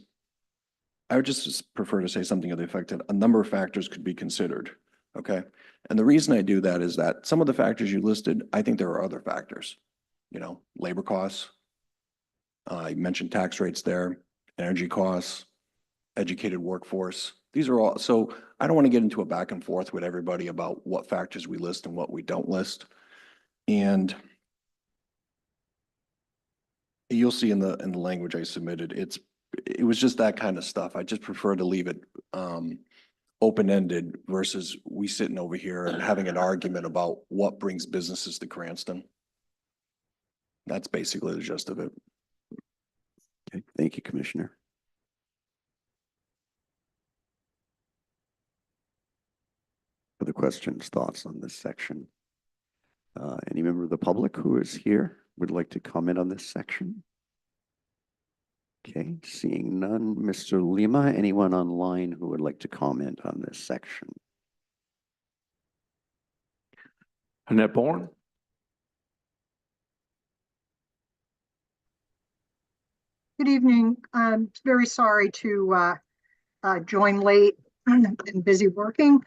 I would just prefer to say something of the effect that a number of factors could be considered, okay? And the reason I do that is that some of the factors you listed, I think there are other factors, labor costs. You mentioned tax rates there, energy costs, educated workforce. These are all, so I don't want to get into a back and forth with everybody about what factors we list and what we don't list. And you'll see in the language I submitted, it was just that kind of stuff. I just prefer to leave it open-ended versus we sitting over here and having an argument about what brings businesses to Cranston. That's basically the gist of it. Okay, thank you, Commissioner. Other questions, thoughts on this section? Any member of the public who is here would like to comment on this section? Okay, seeing none. Mr. Lima, anyone online who would like to comment on this section? Annette Bourne? Good evening. I'm very sorry to join late and busy working.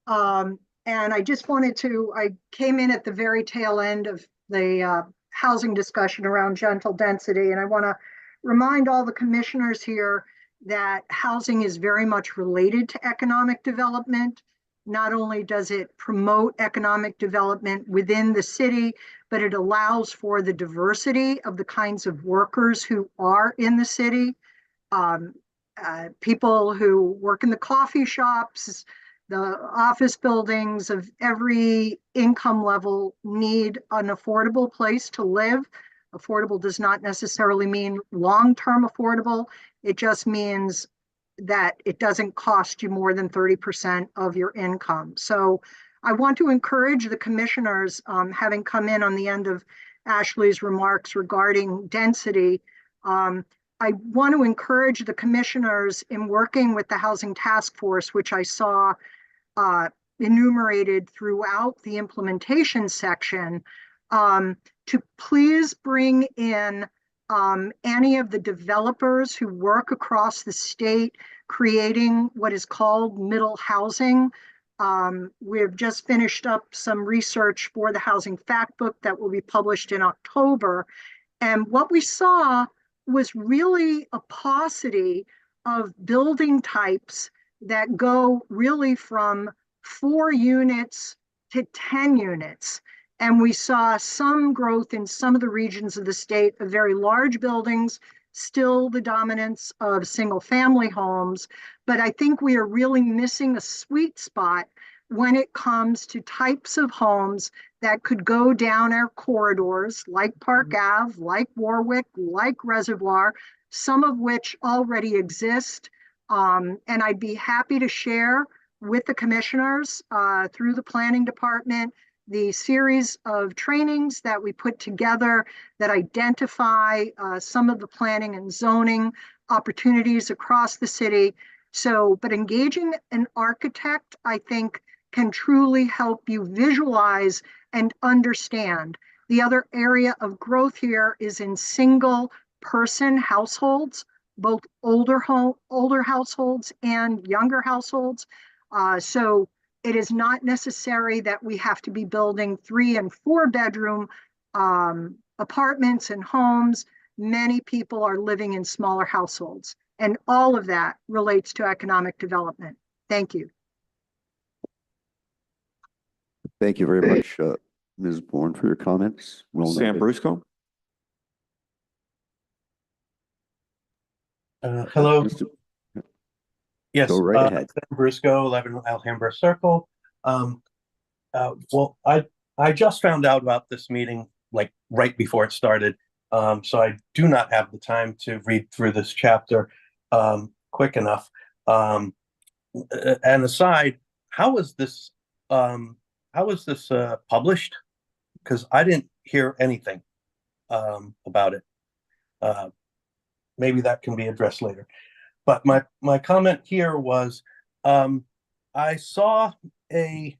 And I just wanted to, I came in at the very tail end of the housing discussion around gentle density. And I want to remind all the commissioners here that housing is very much related to economic development. not only does it promote economic development within the city, but it allows for the diversity of the kinds of workers who are in the city. People who work in the coffee shops, the office buildings of every income level need an affordable place to live. Affordable does not necessarily mean long-term affordable. It just means that it doesn't cost you more than 30% of your income. So I want to encourage the commissioners, having come in on the end of Ashley's remarks regarding density, I want to encourage the commissioners in working with the Housing Task Force, which I saw enumerated throughout the implementation section, to please bring in any of the developers who work across the state creating what is called middle housing. We've just finished up some research for the Housing Fact Book that will be published in October. And what we saw was really a paucity of building types that go really from 4 units to 10 units. And we saw some growth in some of the regions of the state of very large buildings, still the dominance of single family homes. But I think we are really missing a sweet spot when it comes to types of homes that could go down our corridors, like Park Ave, like Warwick, like Reservoir, some of which already exist. And I'd be happy to share with the commissioners through the planning department the series of trainings that we put together that identify some of the planning and zoning opportunities across the city. So, but engaging an architect, I think, can truly help you visualize and understand. The other area of growth here is in single person households, both older households and younger households. So it is not necessary that we have to be building 3 and 4 bedroom apartments and homes. Many people are living in smaller households, and all of that relates to economic development. Thank you. Thank you very much, Ms. Bourne, for your comments. Well Sam noted. Brusco? Hello. Mr. Yes, Go right ahead. Sam Briscoe, 11 Alhambra Circle. Well, I just found out about this meeting like right before it started. So I do not have the time to read through this chapter quick enough. And aside, how was this published? Because I didn't hear anything about it. Maybe that can be addressed later. But my comment here was, I saw a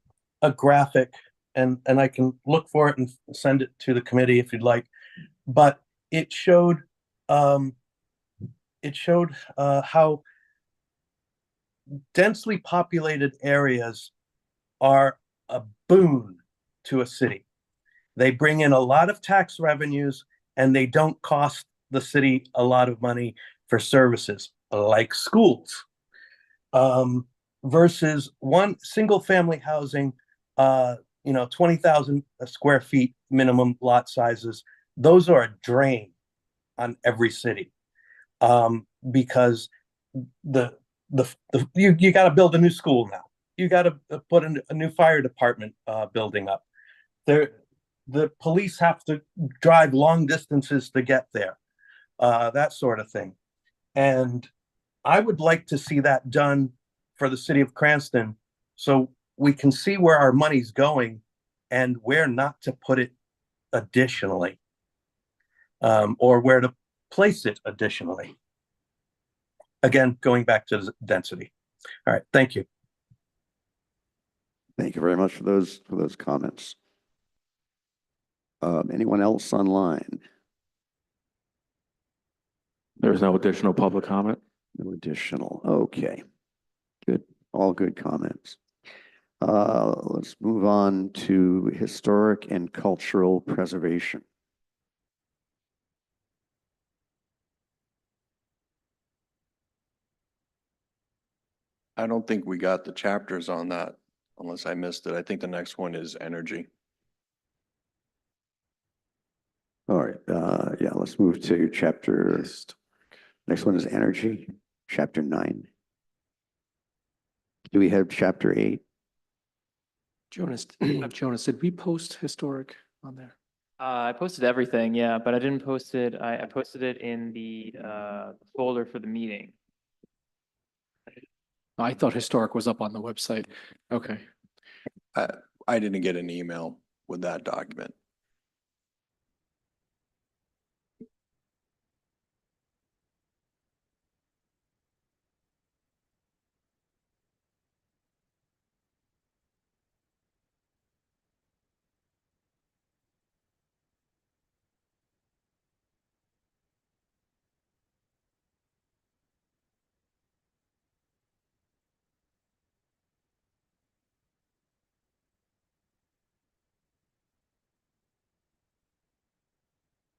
graphic, and I can look for it and send it to the committee if you'd like. But it showed how densely populated areas are a boon to a city. They bring in a lot of tax revenues, and they don't cost the city a lot of money for services like schools, versus one single family housing, 20,000 square feet minimum lot sizes. Those are a drain on every city, because you got to build a new school now. You got to put a new fire department building up. The police have to drive long distances to get there, that sort of thing. And I would like to see that done for the city of Cranston, so we can see where our money's going and where not to put it additionally, or where to place it additionally. Again, going back to the density. All right, thank you. Thank you very much for those comments. Anyone else online? There's no additional public comment. No additional. Okay. Good. All good comments. Let's move on to historic and cultural preservation. I don't think we got the chapters on that unless I missed it. I think the next one is energy. All right, yeah, let's move to chapter, next one is energy, chapter 9. Do we have chapter 8? Jonas, Jonas, did we post historic on there? I posted everything, yeah, but I didn't post it. I posted it in the folder for the meeting. I thought historic was up on the website. Okay. I didn't get an email with that document.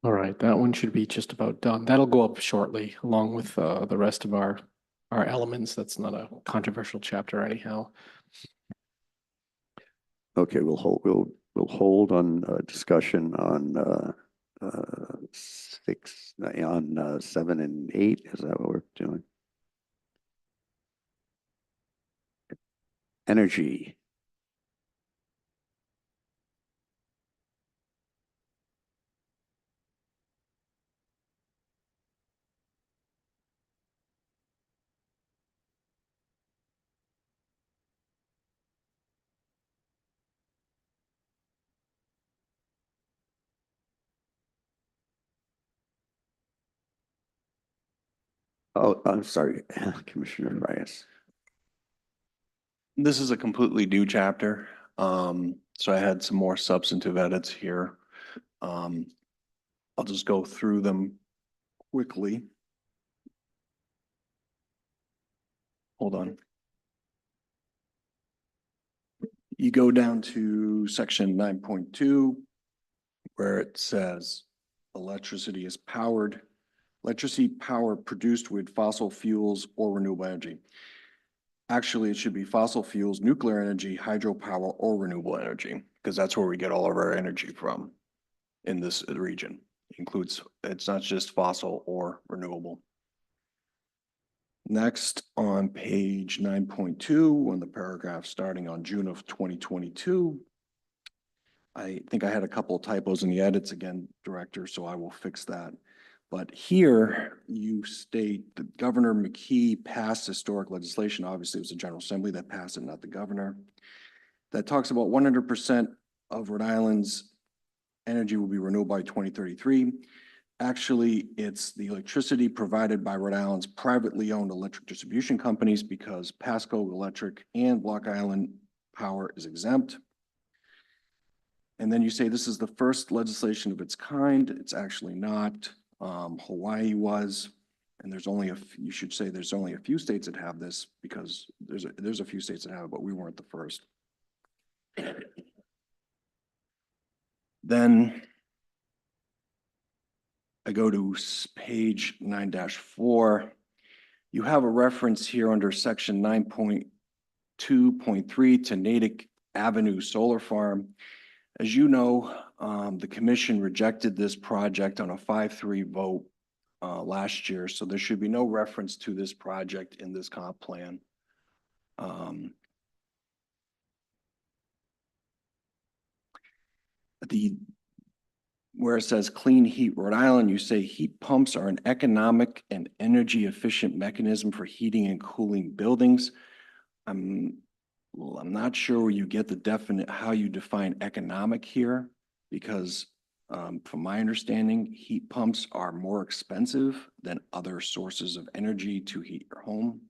All right, that one should be just about done. That'll go up shortly, along with the rest of our elements. That's not a controversial chapter anyhow. Okay, we'll hold on discussion on 7 and 8. Is that what we're doing? Energy. Oh, I'm sorry, Commissioner Reyes. This is a completely new chapter. So I had some more substantive edits here. I'll just go through them quickly. Hold on. You go down to section 9.2, where it says electricity power produced with fossil fuels or renewable energy. Actually, it should be fossil fuels, nuclear energy, hydropower, or renewable energy, because that's where we get all of our energy from in this region. It's not just fossil or renewable. Next, on page 9.2, on the paragraph starting on June of 2022, I think I had a couple of typos in the edits again, Director, so I will fix that. But here you state that Governor McKee passed historic legislation. Obviously, it was the General Assembly that passed it, not the governor. That talks about 100% of Rhode Island's energy will be renewable by 2033. Actually, it's the electricity provided by Rhode Island's privately owned electric distribution companies, because Pasco Electric and Block Island Power is exempt. And then you say this is the first legislation of its kind. It's actually not. Hawaii was, and you should say there's only a few states that have this, because there's a few states that have it, but we weren't the first. Then I go to page 9-4. You have a reference here under section 9.2.3 to Natick Avenue Solar Farm. As you know, the commission rejected this project on a 5-3 vote last year, so there should be no reference to this project in this comp plan. Where it says Clean Heat Rhode Island, you say heat pumps are an economic and energy efficient mechanism for heating and cooling buildings. I'm not sure where you get how you define economic here, because from my understanding, heat pumps are more expensive than other sources of energy to heat your home.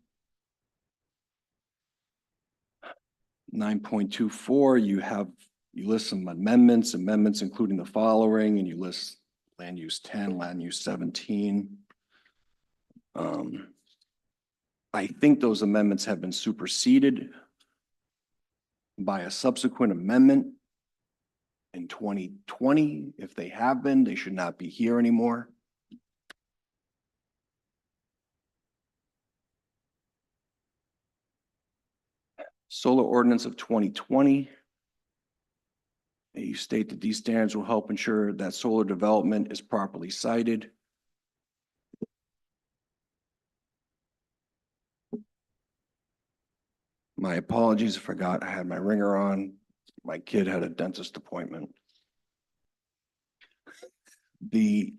9.24, you list some amendments including the following, and you list land use 10, land use 17. I think those amendments have been superseded by a subsequent amendment in 2020. If they have been, they should not be here anymore. Solar ordinance of 2020. You state that these standards will help ensure that solar development is properly cited. My apologies, I forgot I had my ringer on. My kid had a dentist appointment. I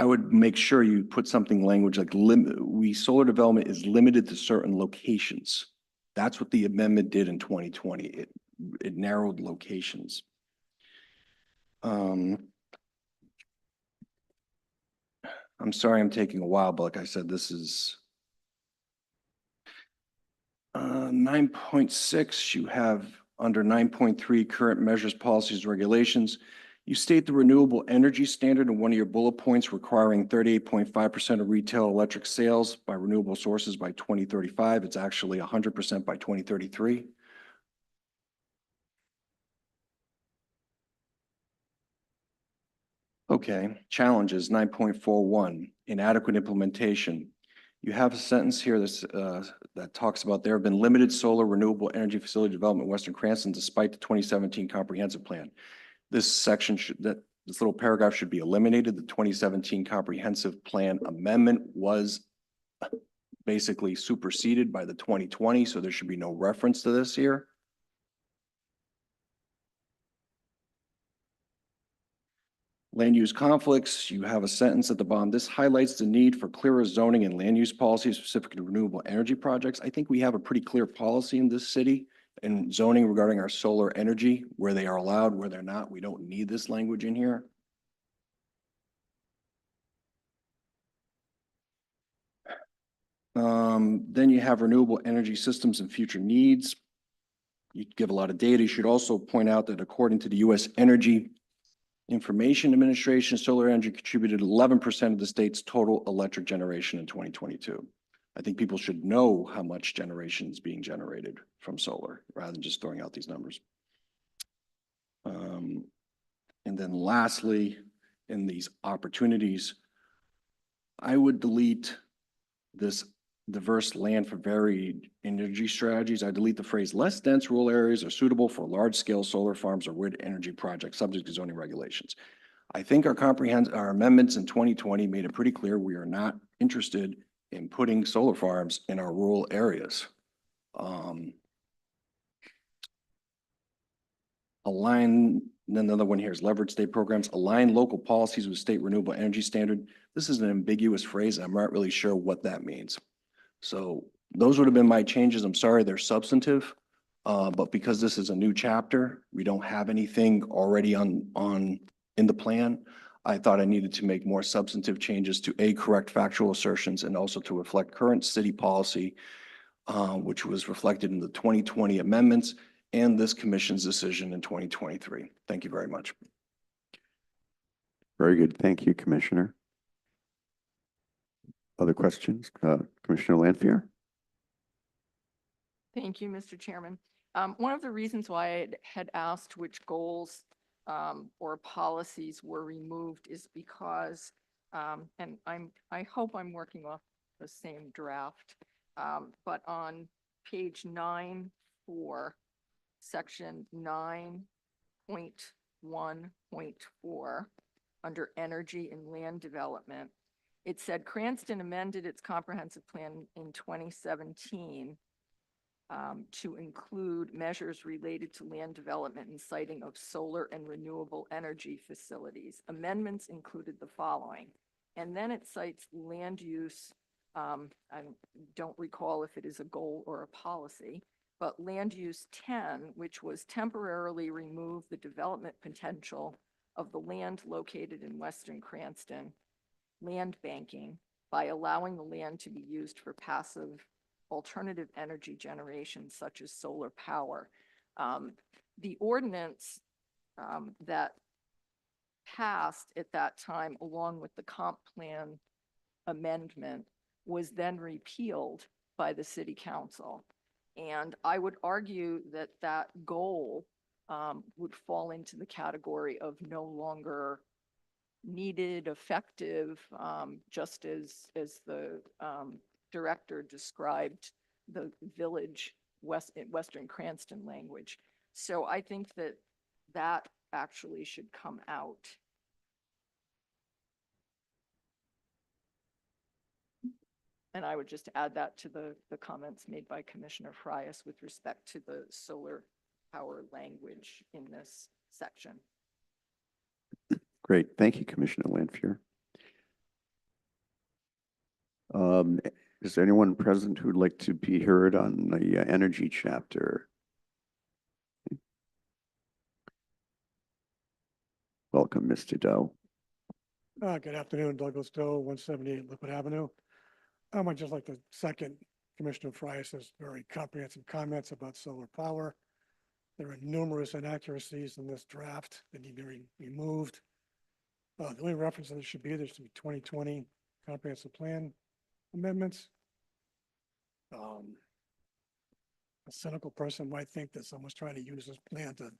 would make sure you put something language like solar development is limited to certain locations. That's what the amendment did in 2020. It narrowed locations. I'm sorry I'm taking a while, but like I said, this is 9.6, you have under 9.3 current measures, policies, regulations. You state the renewable energy standard in one of your bullet points requiring 38.5% of retail electric sales by renewable sources by 2035. It's actually 100% by 2033. Okay, challenges 9.41, inadequate implementation. You have a sentence here that talks about there have been limited solar renewable energy facility development in Western Cranston despite the 2017 comprehensive plan. This section this little paragraph should be eliminated. The 2017 comprehensive plan amendment was basically superseded by the 2020, so there should be no reference to this here. Land use conflicts, you have a sentence at the bottom. This highlights the need for clearer zoning and land use policies specific to renewable energy projects. I think we have a pretty clear policy in this city and zoning regarding our solar energy, where they are allowed, where they're not. We don't need this language in here. Then you have renewable energy systems and future needs. You give a lot of data. You should also point out that according to the U.S. Energy Information Administration, solar energy contributed 11% of the state's total electric generation in 2022. I think people should know how much generation is being generated from solar rather than just throwing out these numbers. And then lastly, in these opportunities, I would delete this diverse land for varied energy strategies. I delete the phrase less dense rural areas are suitable for large scale solar farms or wind energy projects subject to zoning regulations. I think our amendments in 2020 made it pretty clear we are not interested in putting solar farms in our rural areas. Then another one here is leverage state programs, align local policies with state renewable energy standard. This is an ambiguous phrase. I'm not really sure what that means. So those would have been my changes. I'm sorry, they're substantive, but because this is a new chapter, we don't have anything already in the plan. I thought I needed to make more substantive changes to correct factual assertions and also to reflect current city policy, which was reflected in the 2020 amendments and this commission's decision in 2023. Thank you very much. Very good. Thank you, Commissioner. Other questions? Commissioner Lanfear? Thank you, Mr. Chairman. One of the reasons why I had asked which goals or policies were removed is because, and I hope I'm working off the same draft, but on page 9.4, section 9.1.4, under energy and land development, it said Cranston amended its comprehensive plan in 2017 to include measures related to land development and siting of solar and renewable energy facilities. Amendments included the following. And then it cites land use. I don't recall if it is a goal or a policy, but land use 10, which was temporarily remove the development potential of the land located in Western Cranston, land banking, by allowing the land to be used for passive alternative energy generation such as solar power. The ordinance that passed at that time, along with the comp plan amendment, was then repealed by the city council. And I would argue that that goal would fall into the category of no longer needed, effective, just as the director described the village Western Cranston language. So I think that that actually should come out. And I would just add that to the comments made by Commissioner Frias with respect to the solar power language in this section. Great. Thank you, Commissioner Lanfear. Is there anyone present who'd like to be heard on the energy chapter? Welcome, Mr. Doe. Good afternoon, Douglas Doe, 178 Liquid Avenue. I'd just like to second Commissioner Frias's very comprehensive comments about solar power. There are numerous inaccuracies in this draft that need to be removed. The only reference that there should be 2020 comprehensive plan amendments. A cynical person might think that someone's trying to use this plan to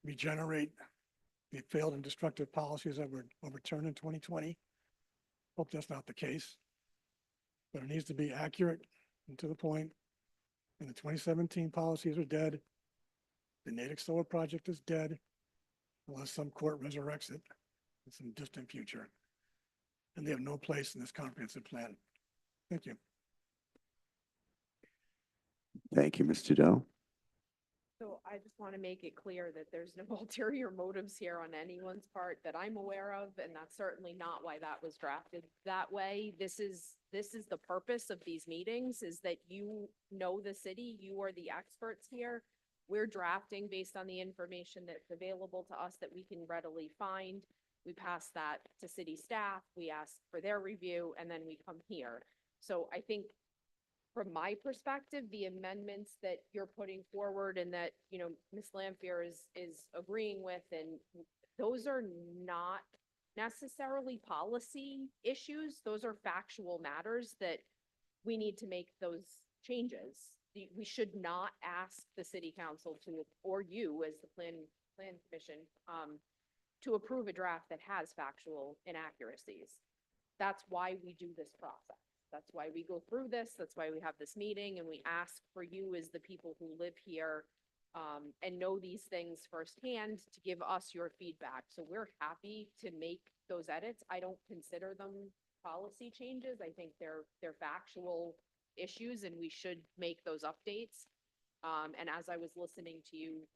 regenerate the failed and destructive policies that were overturned in 2020. Hope that's not the case. But it needs to be accurate and to the point. And the 2017 policies are dead. The Natick Solar project is dead unless some court resurrects it in some distant future. And they have no place in this comprehensive plan. Thank you. Thank you, Mr. Doe. So I just want to make it clear that there's no ulterior motives here on anyone's part that I'm aware of, and that's certainly not why that was drafted that way. This is the purpose of these meetings, is that you know the city, you are the experts here. We're drafting based on the information that's available to us that we can readily find. We pass that to city staff, we ask for their review, and then we come here. So I think from my perspective, the amendments that you're putting forward and that, you know, Ms. Lampier is agreeing with, and those are not necessarily policy issues. Those are factual matters that we need to make those changes. We should not ask the city council to, or you as the plan commission, to approve a draft that has factual inaccuracies. That's why we do this process. That's why we go through this. That's why we have this meeting, and we ask for you as the people who live here and know these things firsthand to give us your feedback. So we're happy to make those edits. I don't consider them policy changes. I think they're factual issues, and we should make those updates. And as I was listening to you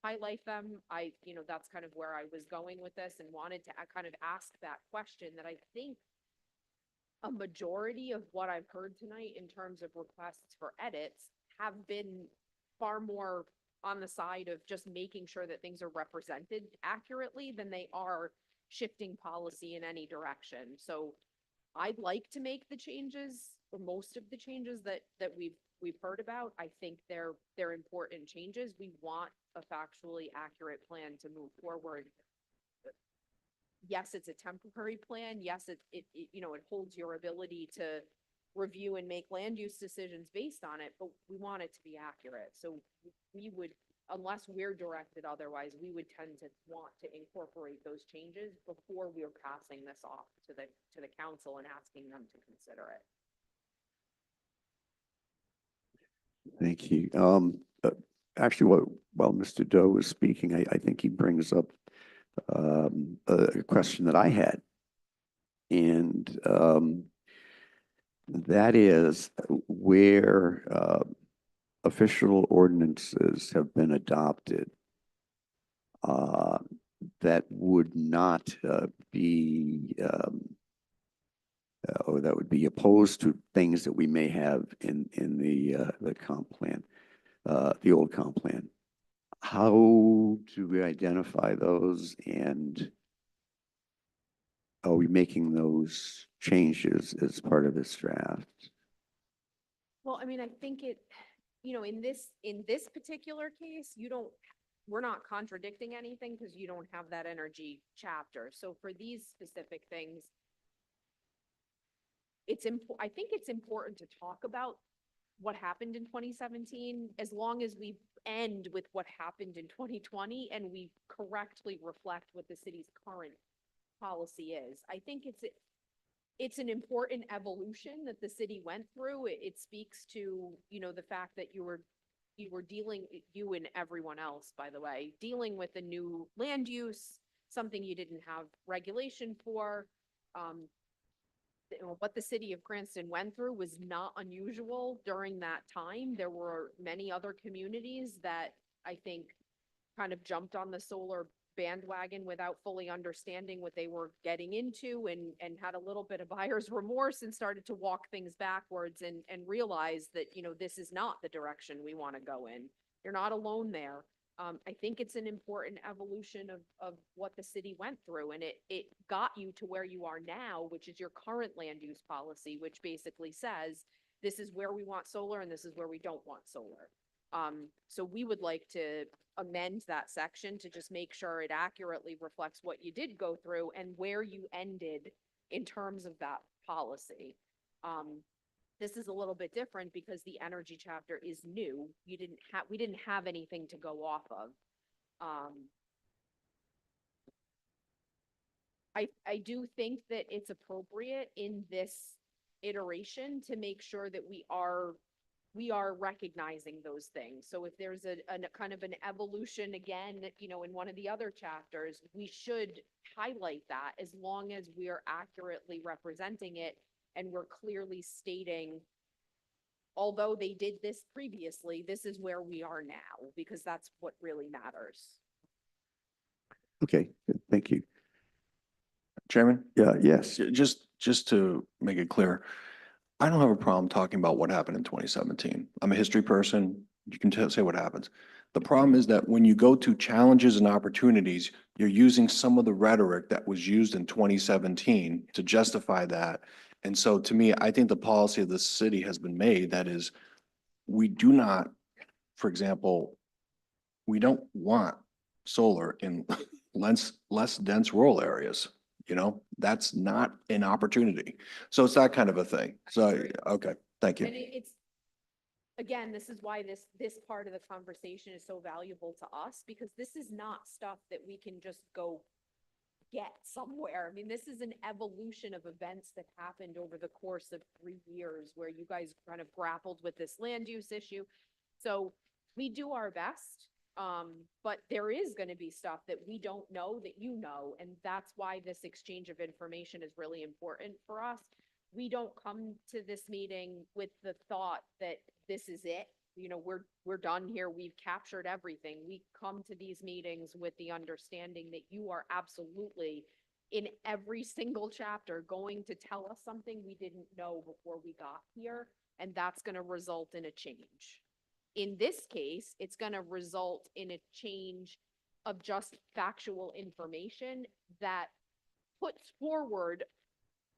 highlight them, that's kind of where I was going with this, and wanted to kind of ask that question that I think a majority of what I've heard tonight in terms of requests for edits have been far more on the side of just making sure that things are represented accurately than they are shifting policy in any direction. So I'd like to make the changes, or most of the changes that we've heard about. I think they're important changes. We want a factually accurate plan to move forward. Yes, it's a temporary plan. Yes, it holds your ability to review and make land use decisions based on it, but we want it to be accurate. So we would, unless we're directed otherwise, we would tend to want to incorporate those changes before we're passing this off to the council and asking them to consider it. Thank you. Actually, while Mr. Doe was speaking, I think he brings up a question that I had. And that is where official ordinances have been adopted that would not be or that would be opposed to things that we may have in the comp plan, the old comp plan. How do we identify those, and are we making those changes as part of this draft? Well, I mean, I think in this particular case, we're not contradicting anything because you don't have that energy chapter. So for these specific things, I think it's important to talk about what happened in 2017, as long as we end with what happened in 2020 and we correctly reflect what the city's current policy is. I think it's an important evolution that the city went through. It speaks to, you know, the fact that you were dealing, you and everyone else, by the way, dealing with a new land use, something you didn't have regulation for. What the city of Cranston went through was not unusual during that time. There were many other communities that I think kind of jumped on the solar bandwagon without fully understanding what they were getting into, and had a little bit of buyer's remorse and started to walk things backwards and realize that, you know, this is not the direction we want to go in. You're not alone there. I think it's an important evolution of what the city went through, and it got you to where you are now, which is your current land use policy, which basically says this is where we want solar and this is where we don't want solar. So we would like to amend that section to just make sure it accurately reflects what you did go through and where you ended in terms of that policy. This is a little bit different because the energy chapter is new. We didn't have anything to go off of. I do think that it's appropriate in this iteration to make sure that we are recognizing those things. So if there's a kind of an evolution again, you know, in one of the other chapters, we should highlight that as long as we are accurately representing it and we're clearly stating, although they did this previously, this is where we are now, because that's what really matters. Okay, good, thank you. Chairman? Yeah, yes. Just to make it clear, I don't have a problem talking about what happened in 2017. I'm a history person. You can say what happens. The problem is that when you go to challenges and opportunities, you're using some of the rhetoric that was used in 2017 to justify that. And so to me, I think the policy of the city has been made, that is, we do not, for example, we don't want solar in less dense rural areas. You know, that's not an opportunity. So it's that kind of a thing. So, okay, thank you. And it's, again, this is why this part of the conversation is so valuable to us, because this is not stuff that we can just go get somewhere. I mean, this is an evolution of events that happened over the course of 3 years where you guys kind of grappled with this land use issue. So we do our best. But there is going to be stuff that we don't know that you know, and that's why this exchange of information is really important for us. We don't come to this meeting with the thought that this is it. You know, we're done here. We've captured everything. We come to these meetings with the understanding that you are absolutely in every single chapter going to tell us something we didn't know before we got here, and that's going to result in a change. In this case, it's going to result in a change of just factual information that puts forward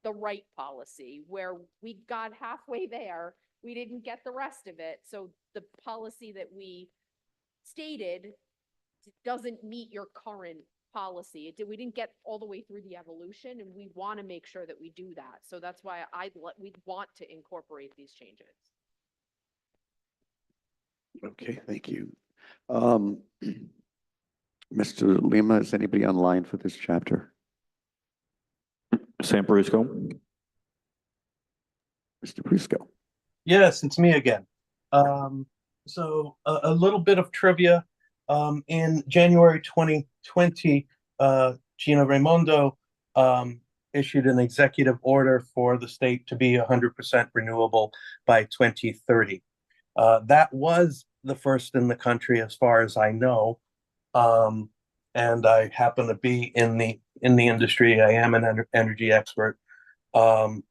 the right policy. Where we got halfway there, we didn't get the rest of it. So the policy that we stated doesn't meet your current policy. We didn't get all the way through the evolution, and we want to make sure that we do that. So that's why we want to incorporate these changes. Okay, thank you. Mr. Lima, is anybody online for this chapter? Sam Brusco. Mr. Prisco? Yes, it's me again. So a little bit of trivia. In January 2020, Gina Raimondo issued an executive order for the state to be 100% renewable by 2030. That was the first in the country, as far as I know. And I happen to be in the industry. I am an energy expert. And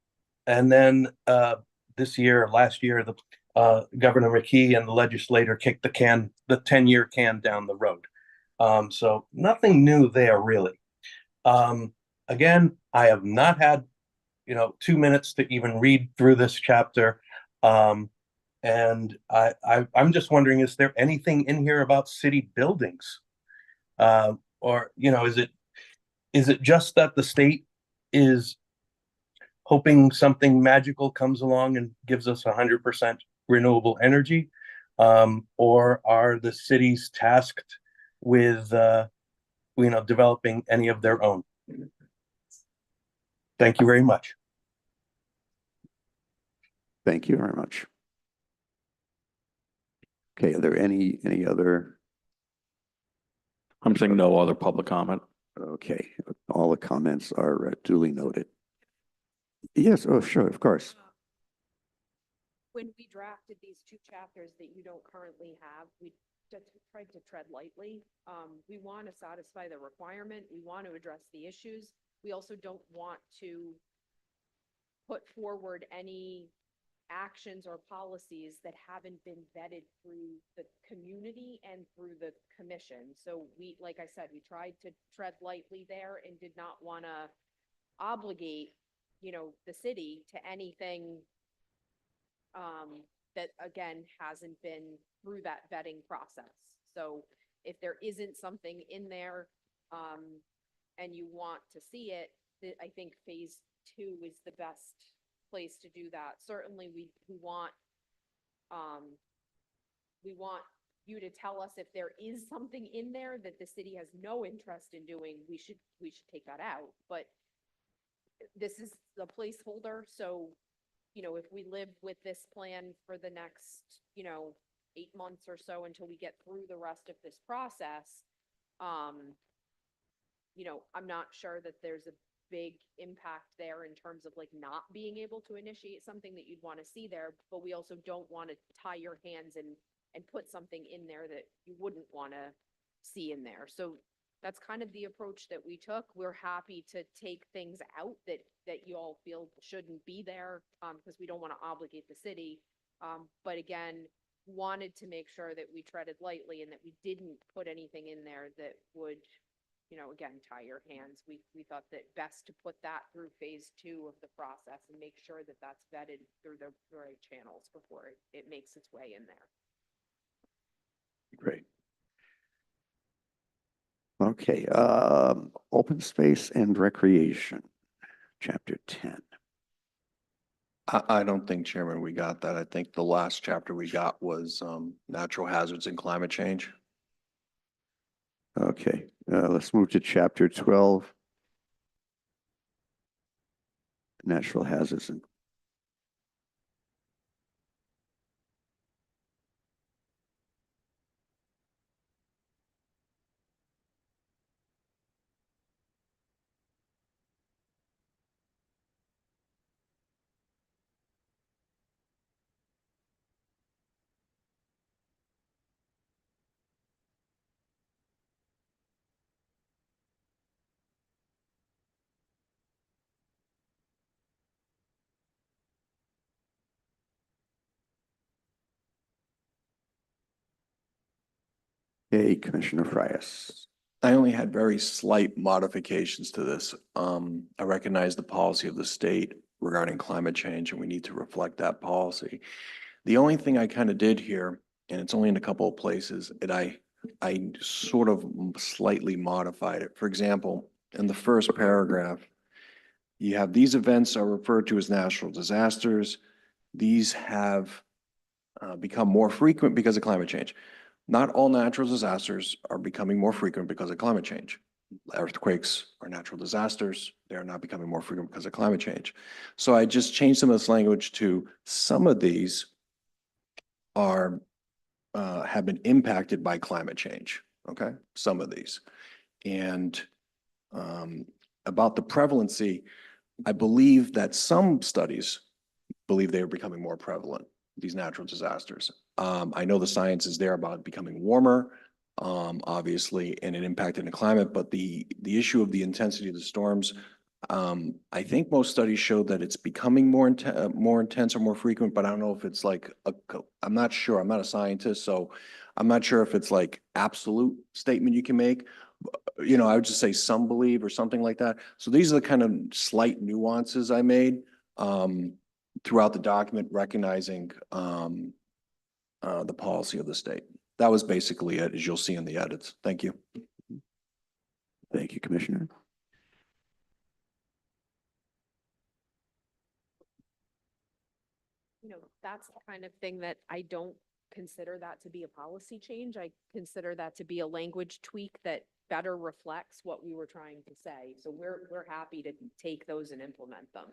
then last year, Governor McKee and the legislator kicked the 10-year can down the road. So nothing new there, really. Again, I have not had, 2 minutes to even read through this chapter. And I'm just wondering, is there anything in here about city buildings? Or, is it just that the state is hoping something magical comes along and gives us 100% renewable energy? Or are the cities tasked with, developing any of their own? Thank you very much. Thank you very much. Okay, are there any other? I'm saying no other public comment. Okay, all the comments are duly noted. Yes, oh, sure, of course. When we drafted these two chapters that you don't currently have, we just tried to tread lightly. We want to satisfy the requirement. We want to address the issues. We also don't want to put forward any actions or policies that haven't been vetted through the community and through the commission. So we, like I said, we tried to tread lightly there and did not want to obligate, the city to anything that again hasn't been through that vetting process. So if there isn't something in there and you want to see it, I think phase 2 is the best place to do that. Certainly we want you to tell us if there is something in there that the city has no interest in doing, we should take that out. But this is the placeholder, so if we live with this plan for the next, 8 months or so until we get through the rest of this process, I'm not sure that there's a big impact there in terms of like not being able to initiate something that you'd want to see there, but we also don't want to tie your hands and put something in there that you wouldn't want to see in there. So that's kind of the approach that we took. We're happy to take things out that you all feel shouldn't be there, because we don't want to obligate the city. But again, wanted to make sure that we treaded lightly and that we didn't put anything in there that would, again, tie your hands. We thought that best to put that through phase 2 of the process and make sure that that's vetted through the right channels before it makes its way in there. Great. Okay, open space and recreation, chapter 10. I don't think, Chairman, we got that. I think the last chapter we got was natural hazards and climate change. Okay, let's move to chapter 12. Natural hazards and okay, Commissioner Frias. I only had very slight modifications to this. I recognize the policy of the state regarding climate change, and we need to reflect that policy. The only thing I kind of did here, and it's only in a couple of places, and I sort of slightly modified it. For example, in the first paragraph, you have these events are referred to as natural disasters. These have become more frequent because of climate change. Not all natural disasters are becoming more frequent because of climate change. Earthquakes are natural disasters. They are not becoming more frequent because of climate change. So I just changed some of this language to some of these are have been impacted by climate change. Okay, some of these. And about the prevalency, I believe that some studies believe they are becoming more prevalent, these natural disasters. I know the science is there about becoming warmer, obviously, and an impact in the climate, but the issue of the intensity of the storms, I think most studies show that it's becoming more intense or more frequent, but I don't know if it's like, I'm not sure, I'm not a scientist, so I'm not sure if it's like absolute statement you can make. I would just say some believe or something like that. So these are the kind of slight nuances I made throughout the document, recognizing the policy of the state. That was basically it, as you'll see in the edits. Thank you. Thank you, Commissioner. That's the kind of thing that I don't consider that to be a policy change. I consider that to be a language tweak that better reflects what we were trying to say. So we're happy to take those and implement them.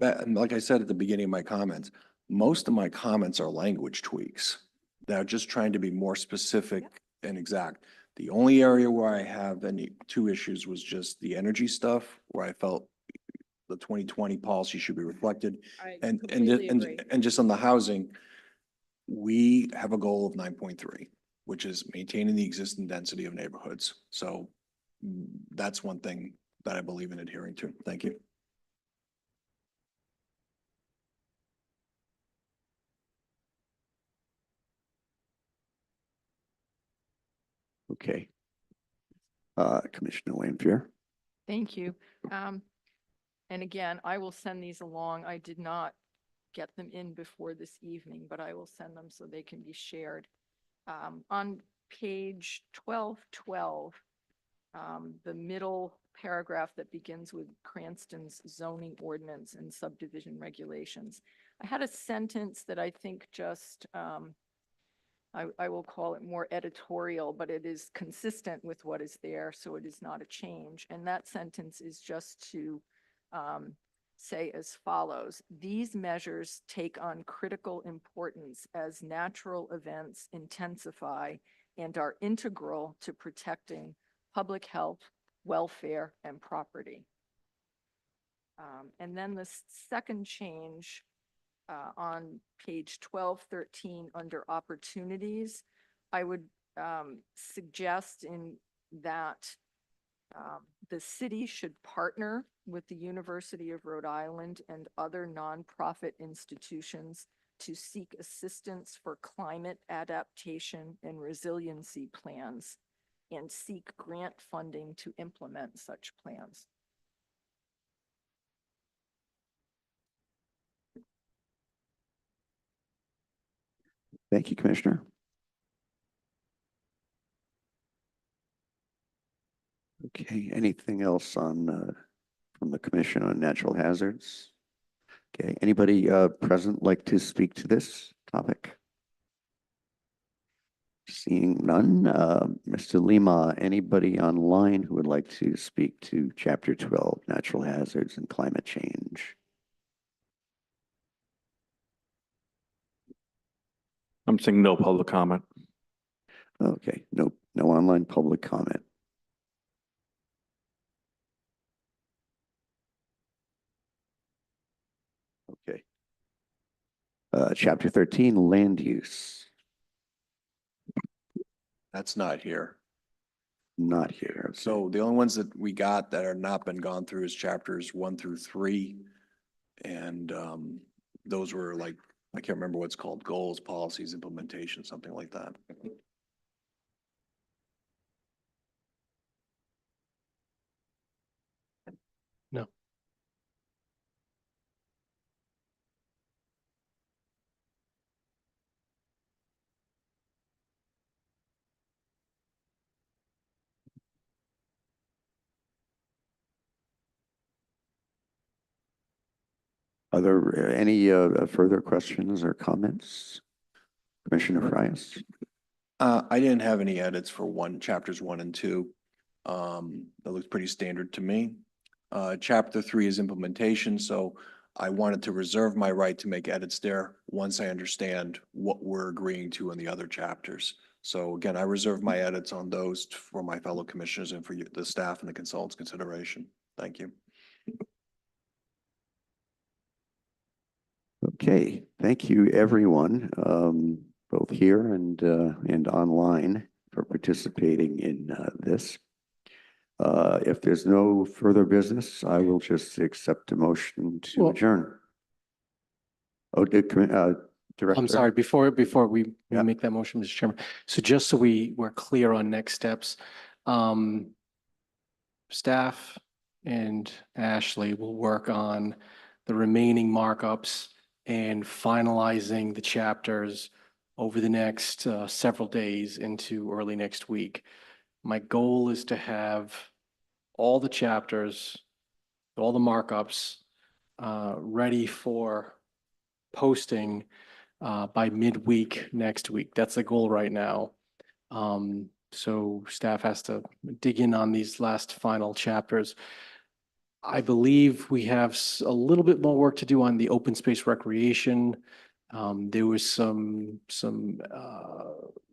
And like I said at the beginning of my comments, most of my comments are language tweaks. They're just trying to be more specific and exact. The only area where I have two issues was just the energy stuff, where I felt the 2020 policy should be reflected. I And, completely agree. and just on the housing, we have a goal of 9.3, which is maintaining the existing density of neighborhoods. So that's one thing that I believe in adhering to. Thank you. Okay. Commissioner Lanfear. Thank you. And again, I will send these along. I did not get them in before this evening, but I will send them so they can be shared. On page 1212, the middle paragraph that begins with Cranston's zoning ordinance and subdivision regulations. I had a sentence that I think just, I will call it more editorial, but it is consistent with what is there, so it is not a change. And that sentence is just to say as follows: these measures take on critical importance as natural events intensify and are integral to protecting public health, welfare, and property. And then the second change on page 1213 under opportunities, I would suggest in that the city should partner with the University of Rhode Island and other nonprofit institutions to seek assistance for climate adaptation and resiliency plans and seek grant funding to implement such plans. Thank you, Commissioner. Okay, anything else on, from the Commission on Natural Hazards? Okay, anybody present like to speak to this topic? Seeing none, Mr. Lima, anybody online who would like to speak to Chapter 12, Natural Hazards and Climate Change? I'm saying no public comment. Okay, no online public comment. Okay. Chapter 13, Land Use. That's not here. Not here. Okay. So the only ones that we got that are not been gone through is chapters 1 through 3. And those were like, I can't remember what's called, goals, policies, implementation, something like that. No. Are there any further questions or comments? Commissioner Frias? I didn't have any edits for chapters 1 and 2. That looks pretty standard to me. Chapter 3 is implementation, so I wanted to reserve my right to make edits there once I understand what we're agreeing to in the other chapters. So again, I reserve my edits on those for my fellow commissioners and for you, the staff and the consultants' consideration. Thank you. Okay, thank you, everyone, both here and online for participating in this. If there's no further business, I will just accept a motion to Well- adjourn. Oh, Director? I'm sorry, before we Yeah. make that motion, Mr. Chairman. So just so we're clear on next steps, staff and Ashley will work on the remaining markups and finalizing the chapters over the next several days into early next week. My goal is to have all the chapters, all the markups ready for posting by midweek next week. That's the goal right now. So staff has to dig in on these last final chapters. I believe we have a little bit more work to do on the open space recreation. There was some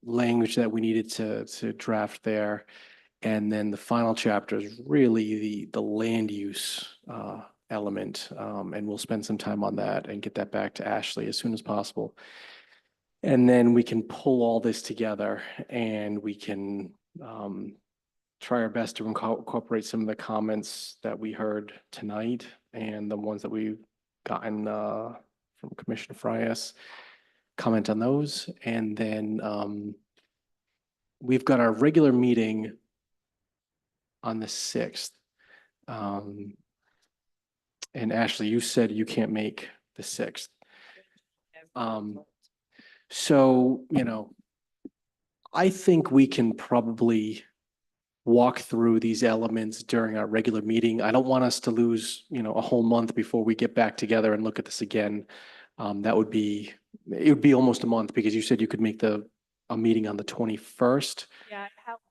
language that we needed to draft there. And then the final chapter is really the land use element. And we'll spend some time on that and get that back to Ashley as soon as possible. And then we can pull all this together and we can try our best to incorporate some of the comments that we heard tonight and the ones that we've gotten from Commissioner Frias, comment on those. And then we've got our regular meeting on the 6th. And Ashley, you said you can't make the 6th. So, you know, I think we can probably walk through these elements during our regular meeting. I don't want us to lose, you know, a whole month before we get back together and look at this again. It would be almost a month because you said you could make a meeting on the 21st. Yeah,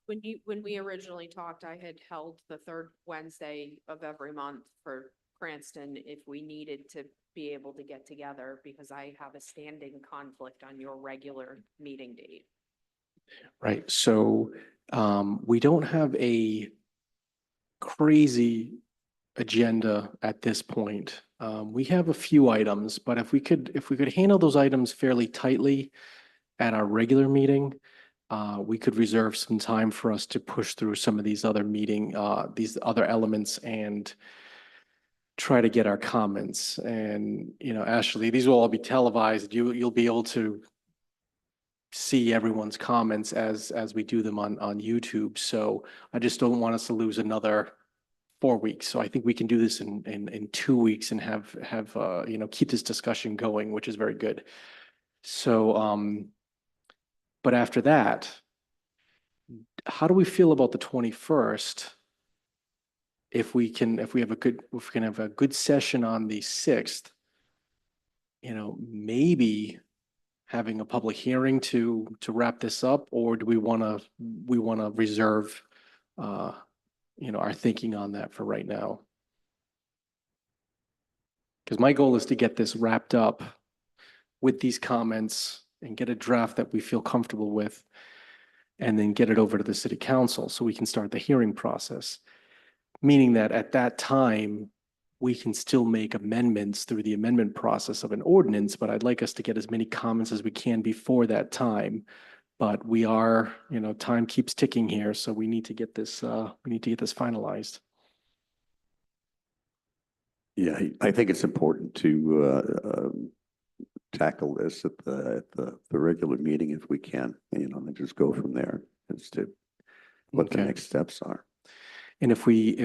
when we originally talked, I had held the third Wednesday of every month for Cranston if we needed to be able to get together because I have a standing conflict on your regular meeting date. Right, so we don't have a crazy agenda at this point. We have a few items, but if we could handle those items fairly tightly at our regular meeting, we could reserve some time for us to push through some of these other these other elements and try to get our comments. And, you know, Ashley, these will all be televised. You'll be able to see everyone's comments as we do them on YouTube. So I just don't want us to lose another 4 weeks. So I think we can do this in 2 weeks and have you know, keep this discussion going, which is very good. So but after that, how do we feel about the 21st? If we can have a good session on the 6th, you know, maybe having a public hearing to wrap this up, or do we want to reserve you know, our thinking on that for right now? Because my goal is to get this wrapped up with these comments and get a draft that we feel comfortable with, and then get it over to the city council so we can start the hearing process. Meaning that at that time, we can still make amendments through the amendment process of an ordinance, but I'd like us to get as many comments as we can before that time. But we are, you know, time keeps ticking here, so we need to get this, finalized. Yeah, I think it's important to tackle this at the regular meeting if we can, you know, and just go from there as to what the Okay. next steps are. And if we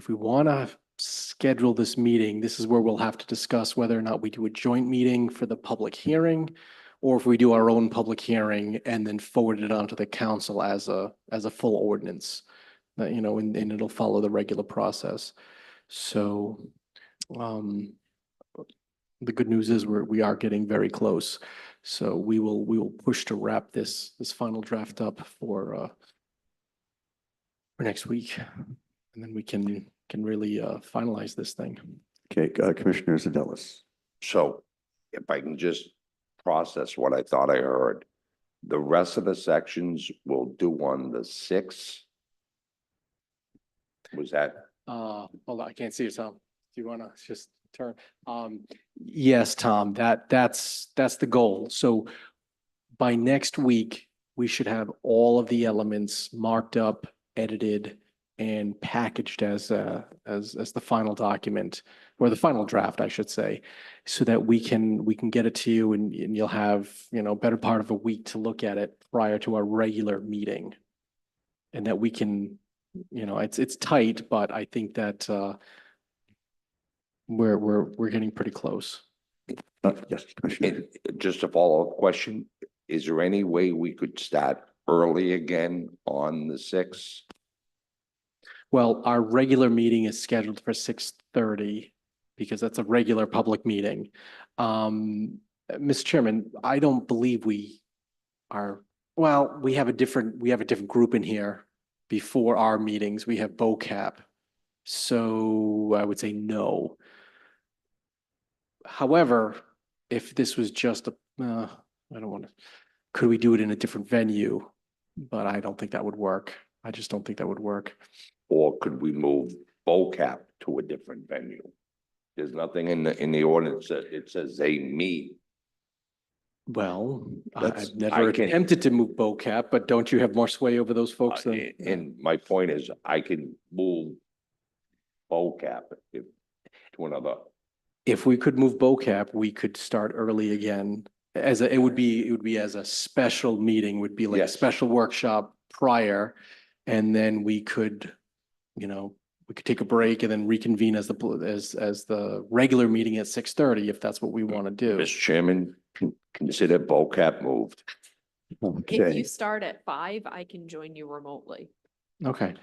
want to schedule this meeting, this is where we'll have to discuss whether or not we do a joint meeting for the public hearing, or if we do our own public hearing and then forward it on to the council as a full ordinance, you know, and it'll follow the regular process. So, the good news is we are getting very close. So we will push to wrap this final draft up for next week, and then we can really finalize this thing. Okay, Commissioner Zadelis. So if I can just process what I thought I heard, the rest of the sections we'll do on the 6th. Was that? Hold on, I can't see you, Tom. Do you want to just turn? Yes, Tom, that's the goal. So by next week, we should have all of the elements marked up, edited, and packaged as the final document, or the final draft, I should say, so that we can get it to you, and you'll have, you know, better part of a week to look at it prior to our regular meeting. And that we can, you know, it's tight, but I think that we're getting pretty close. Yes, Commissioner. Just a follow-up question. Is there any way we could start early again on the 6th? Well, our regular meeting is scheduled for 6:30 because that's a regular public meeting. Mr. Chairman, I don't believe we are, well, we have a different group in here before our meetings. We have BOCAP So I would say no. However, if this was just I don't want to, could we do it in a different venue? But I don't think that would work. I just don't think that would work. Or could we move BOCAP to a different venue? There's nothing in the ordinance that it says they meet. Well, That's- I've never I can- attempted to move BOCAP, but don't you have more sway over those folks than? And my point is, I can move BOCAP to another. If we could move BOCAP, we could start early again. It would be as a special meeting, would be like a Yes. special workshop prior. And then we could, we could take a break and then reconvene as the regular meeting at 6:30, if that's what we want to do. Mr. Chairman, consider BOCAP moved. If Okay, you start at 5, I can join you remotely. Okay,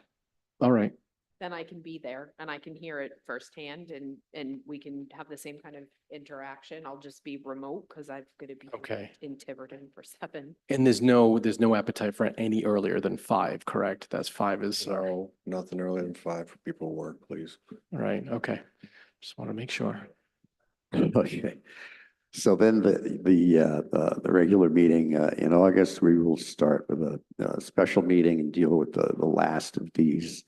all right. Then I can be there and I can hear it firsthand and we can have the same kind of interaction. I'll just be remote because I'm gonna be Okay. in Tiverton for 7. And there's no appetite for any earlier than 5, correct? That's 5 is, all So nothing earlier than 5 for people who work, please. right, okay. Just want to make sure. okay. So then the regular meeting in August, we will start with a special meeting and deal with the last of these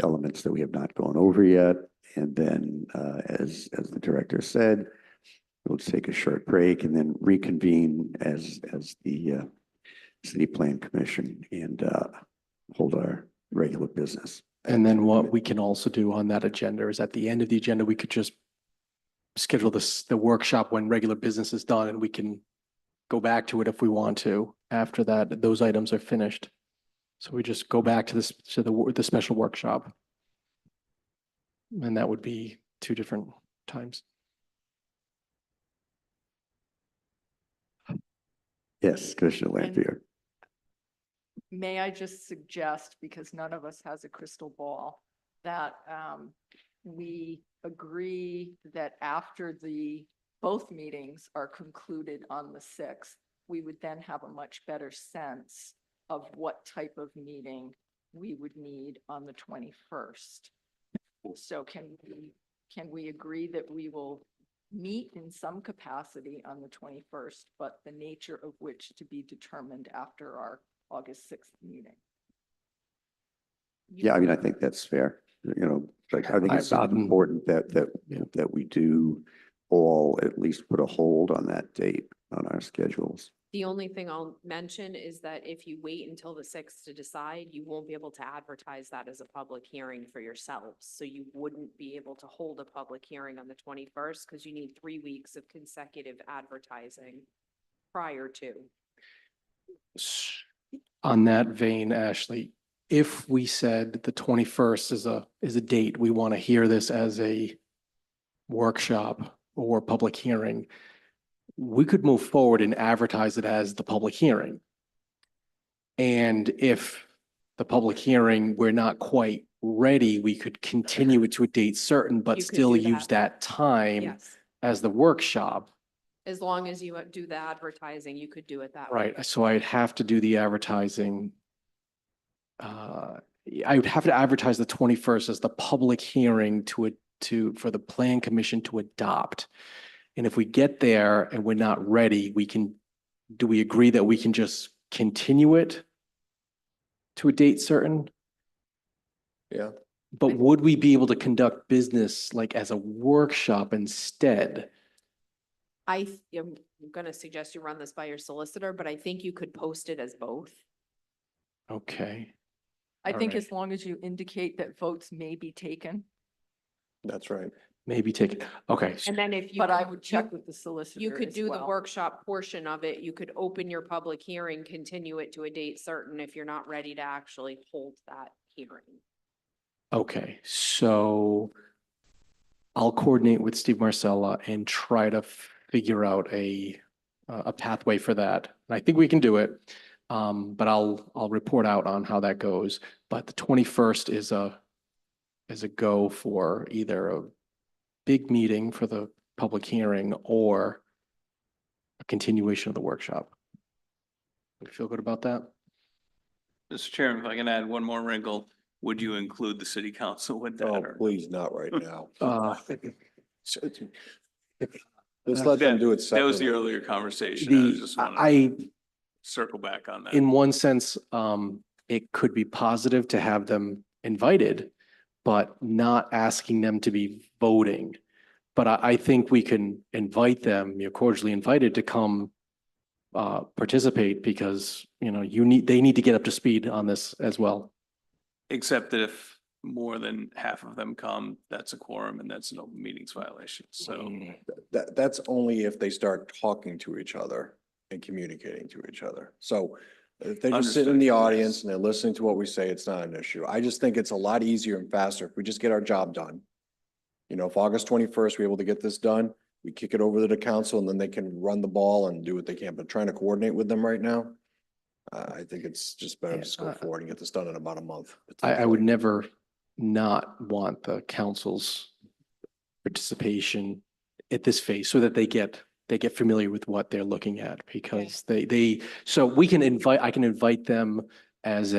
elements that we have not gone over yet. And then, as the director said, we'll take a short break and then reconvene as the city plan commission and hold our regular business. And then what we can also do on that agenda is at the end of the agenda, we could just schedule the workshop when regular business is done and we can go back to it if we want to after that, those items are finished. So we just go back to the special workshop. And that would be 2 different times. Yes, Commissioner And- Lanfear. May I just suggest, because none of us has a crystal ball, that we agree that after both meetings are concluded on the 6th, we would then have a much better sense of what type of meeting we would need on the 21st. So can we agree that we will meet in some capacity on the 21st, but the nature of which to be determined after our August 6th meeting? Yeah, I mean, I think that's fair. Like, I think it's important that we do all at least put a hold on that date on our schedules. The only thing I'll mention is that if you wait until the 6th to decide, you won't be able to advertise that as a public hearing for yourselves. So you wouldn't be able to hold a public hearing on the 21st because you need 3 weeks of consecutive advertising prior to. On that vein, Ashley, if we said the 21st is a date, we want to hear this as a workshop or public hearing, we could move forward and advertise it as the public hearing. And if the public hearing, we're not quite ready, we could continue it to a date certain, but You could still do use that time Yes, as the workshop. as long as you do the advertising, you could do it that way. Right, so I'd have to do the advertising. I would have to advertise the 21st as the public hearing for the plan commission to adopt. And if we get there and we're not ready, do we agree that we can just continue it to a date certain? Yeah. But would we be able to conduct business like as a workshop instead? I'm gonna suggest you run this by your solicitor, but I think you could post it as both. Okay, I All think right. as long as you indicate that votes may be taken, That's right. maybe take it, okay. And then if you. but I could- would check with the solicitor You could as do the well. workshop portion of it. You could open your public hearing, continue it to a date certain if you're not ready to actually hold that hearing. Okay, so I'll coordinate with Steve Marcella and try to figure out a pathway for that. And I think we can do it. But I'll report out on how that goes. But the 21st is a go for either a big meeting for the public hearing or a continuation of the workshop. You feel good about that? Mr. Chairman, if I can add one more wrinkle, would you include the city council with that? Oh, or- please, not right now. Let's Uh, let them do it That was the separately. earlier conversation. I The, just want to I, circle back on that. in one sense, it could be positive to have them invited, but not asking them to be voting. But I think we can invite them, you're cordially invited to come participate because, they need to get up to speed on this as well. Except that if more than half of them come, that's a quorum and that's an open meetings violation. So That's only if they start talking to each other and communicating to each other. So if they just sit in Understood, the yes. audience and they're listening to what we say, it's not an issue. I just think it's a lot easier and faster if we just get our job done. If August 21st, we're able to get this done, we kick it over to the council and then they can run the ball and do what they can. But trying to coordinate with them right now, I think it's just better to just go forward and get this done in about a month. I would never not want the council's participation at this phase so that they get familiar with what they're looking at because so I can invite them as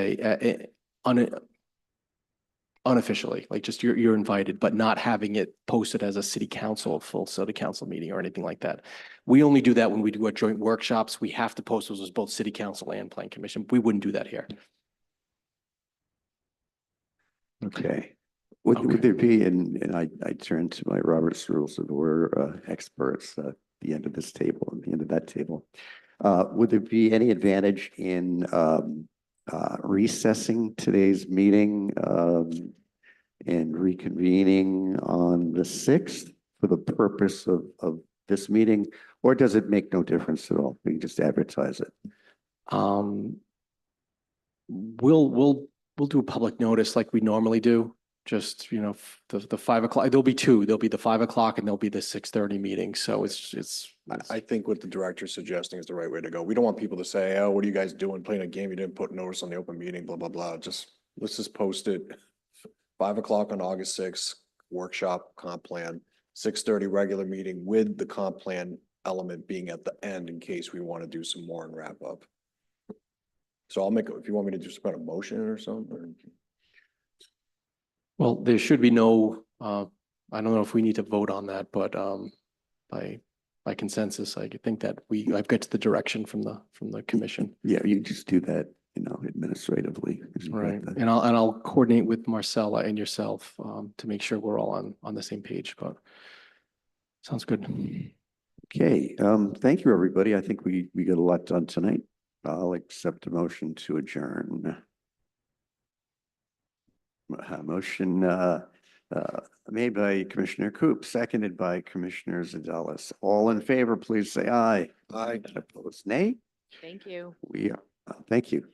unofficially, like just you're invited, but not having it posted as a full city council meeting or anything like that. We only do that when we do our joint workshops. We have to post those as both city council and plan commission. We wouldn't do that here. Okay. Would there be, and I turn to my Robert's Rules of Order experts at the end of this table, at the end of that table. Would there be any advantage in recessing today's meeting and reconvening on the 6th for the purpose of this meeting? Or does it make no difference at all? We can just advertise it. We'll do a public notice like we normally do. Just, the 5 o'clock, there'll be two. There'll be the 5 o'clock and there'll be the 6:30 meeting. So it's. I think what the director's suggesting is the right way to go. We don't want people to say, oh, what are you guys doing playing a game? You didn't put notice on the open meeting, blah, blah, blah. Let's just post it. 5 o'clock on August 6th, workshop comp plan, 6:30 regular meeting with the comp plan element being at the end in case we want to do some more and wrap up. So if you want me to do some kind of motion or something. Or... Well, there should be no, I don't know if we need to vote on that, but by consensus, I think that I've got the direction from the commission. Yeah, you just do that, administratively. Right. And I'll coordinate with Marcella and yourself to make sure we're all on the same page, but sounds good. Okay, thank you, everybody. I think we got a lot done tonight. I'll accept a motion to adjourn. Motion made by Commissioner Coop, seconded by Commissioner Zadalis. All in favor, please say aye. Aye. Opposed, nay. Thank you. We are, thank you.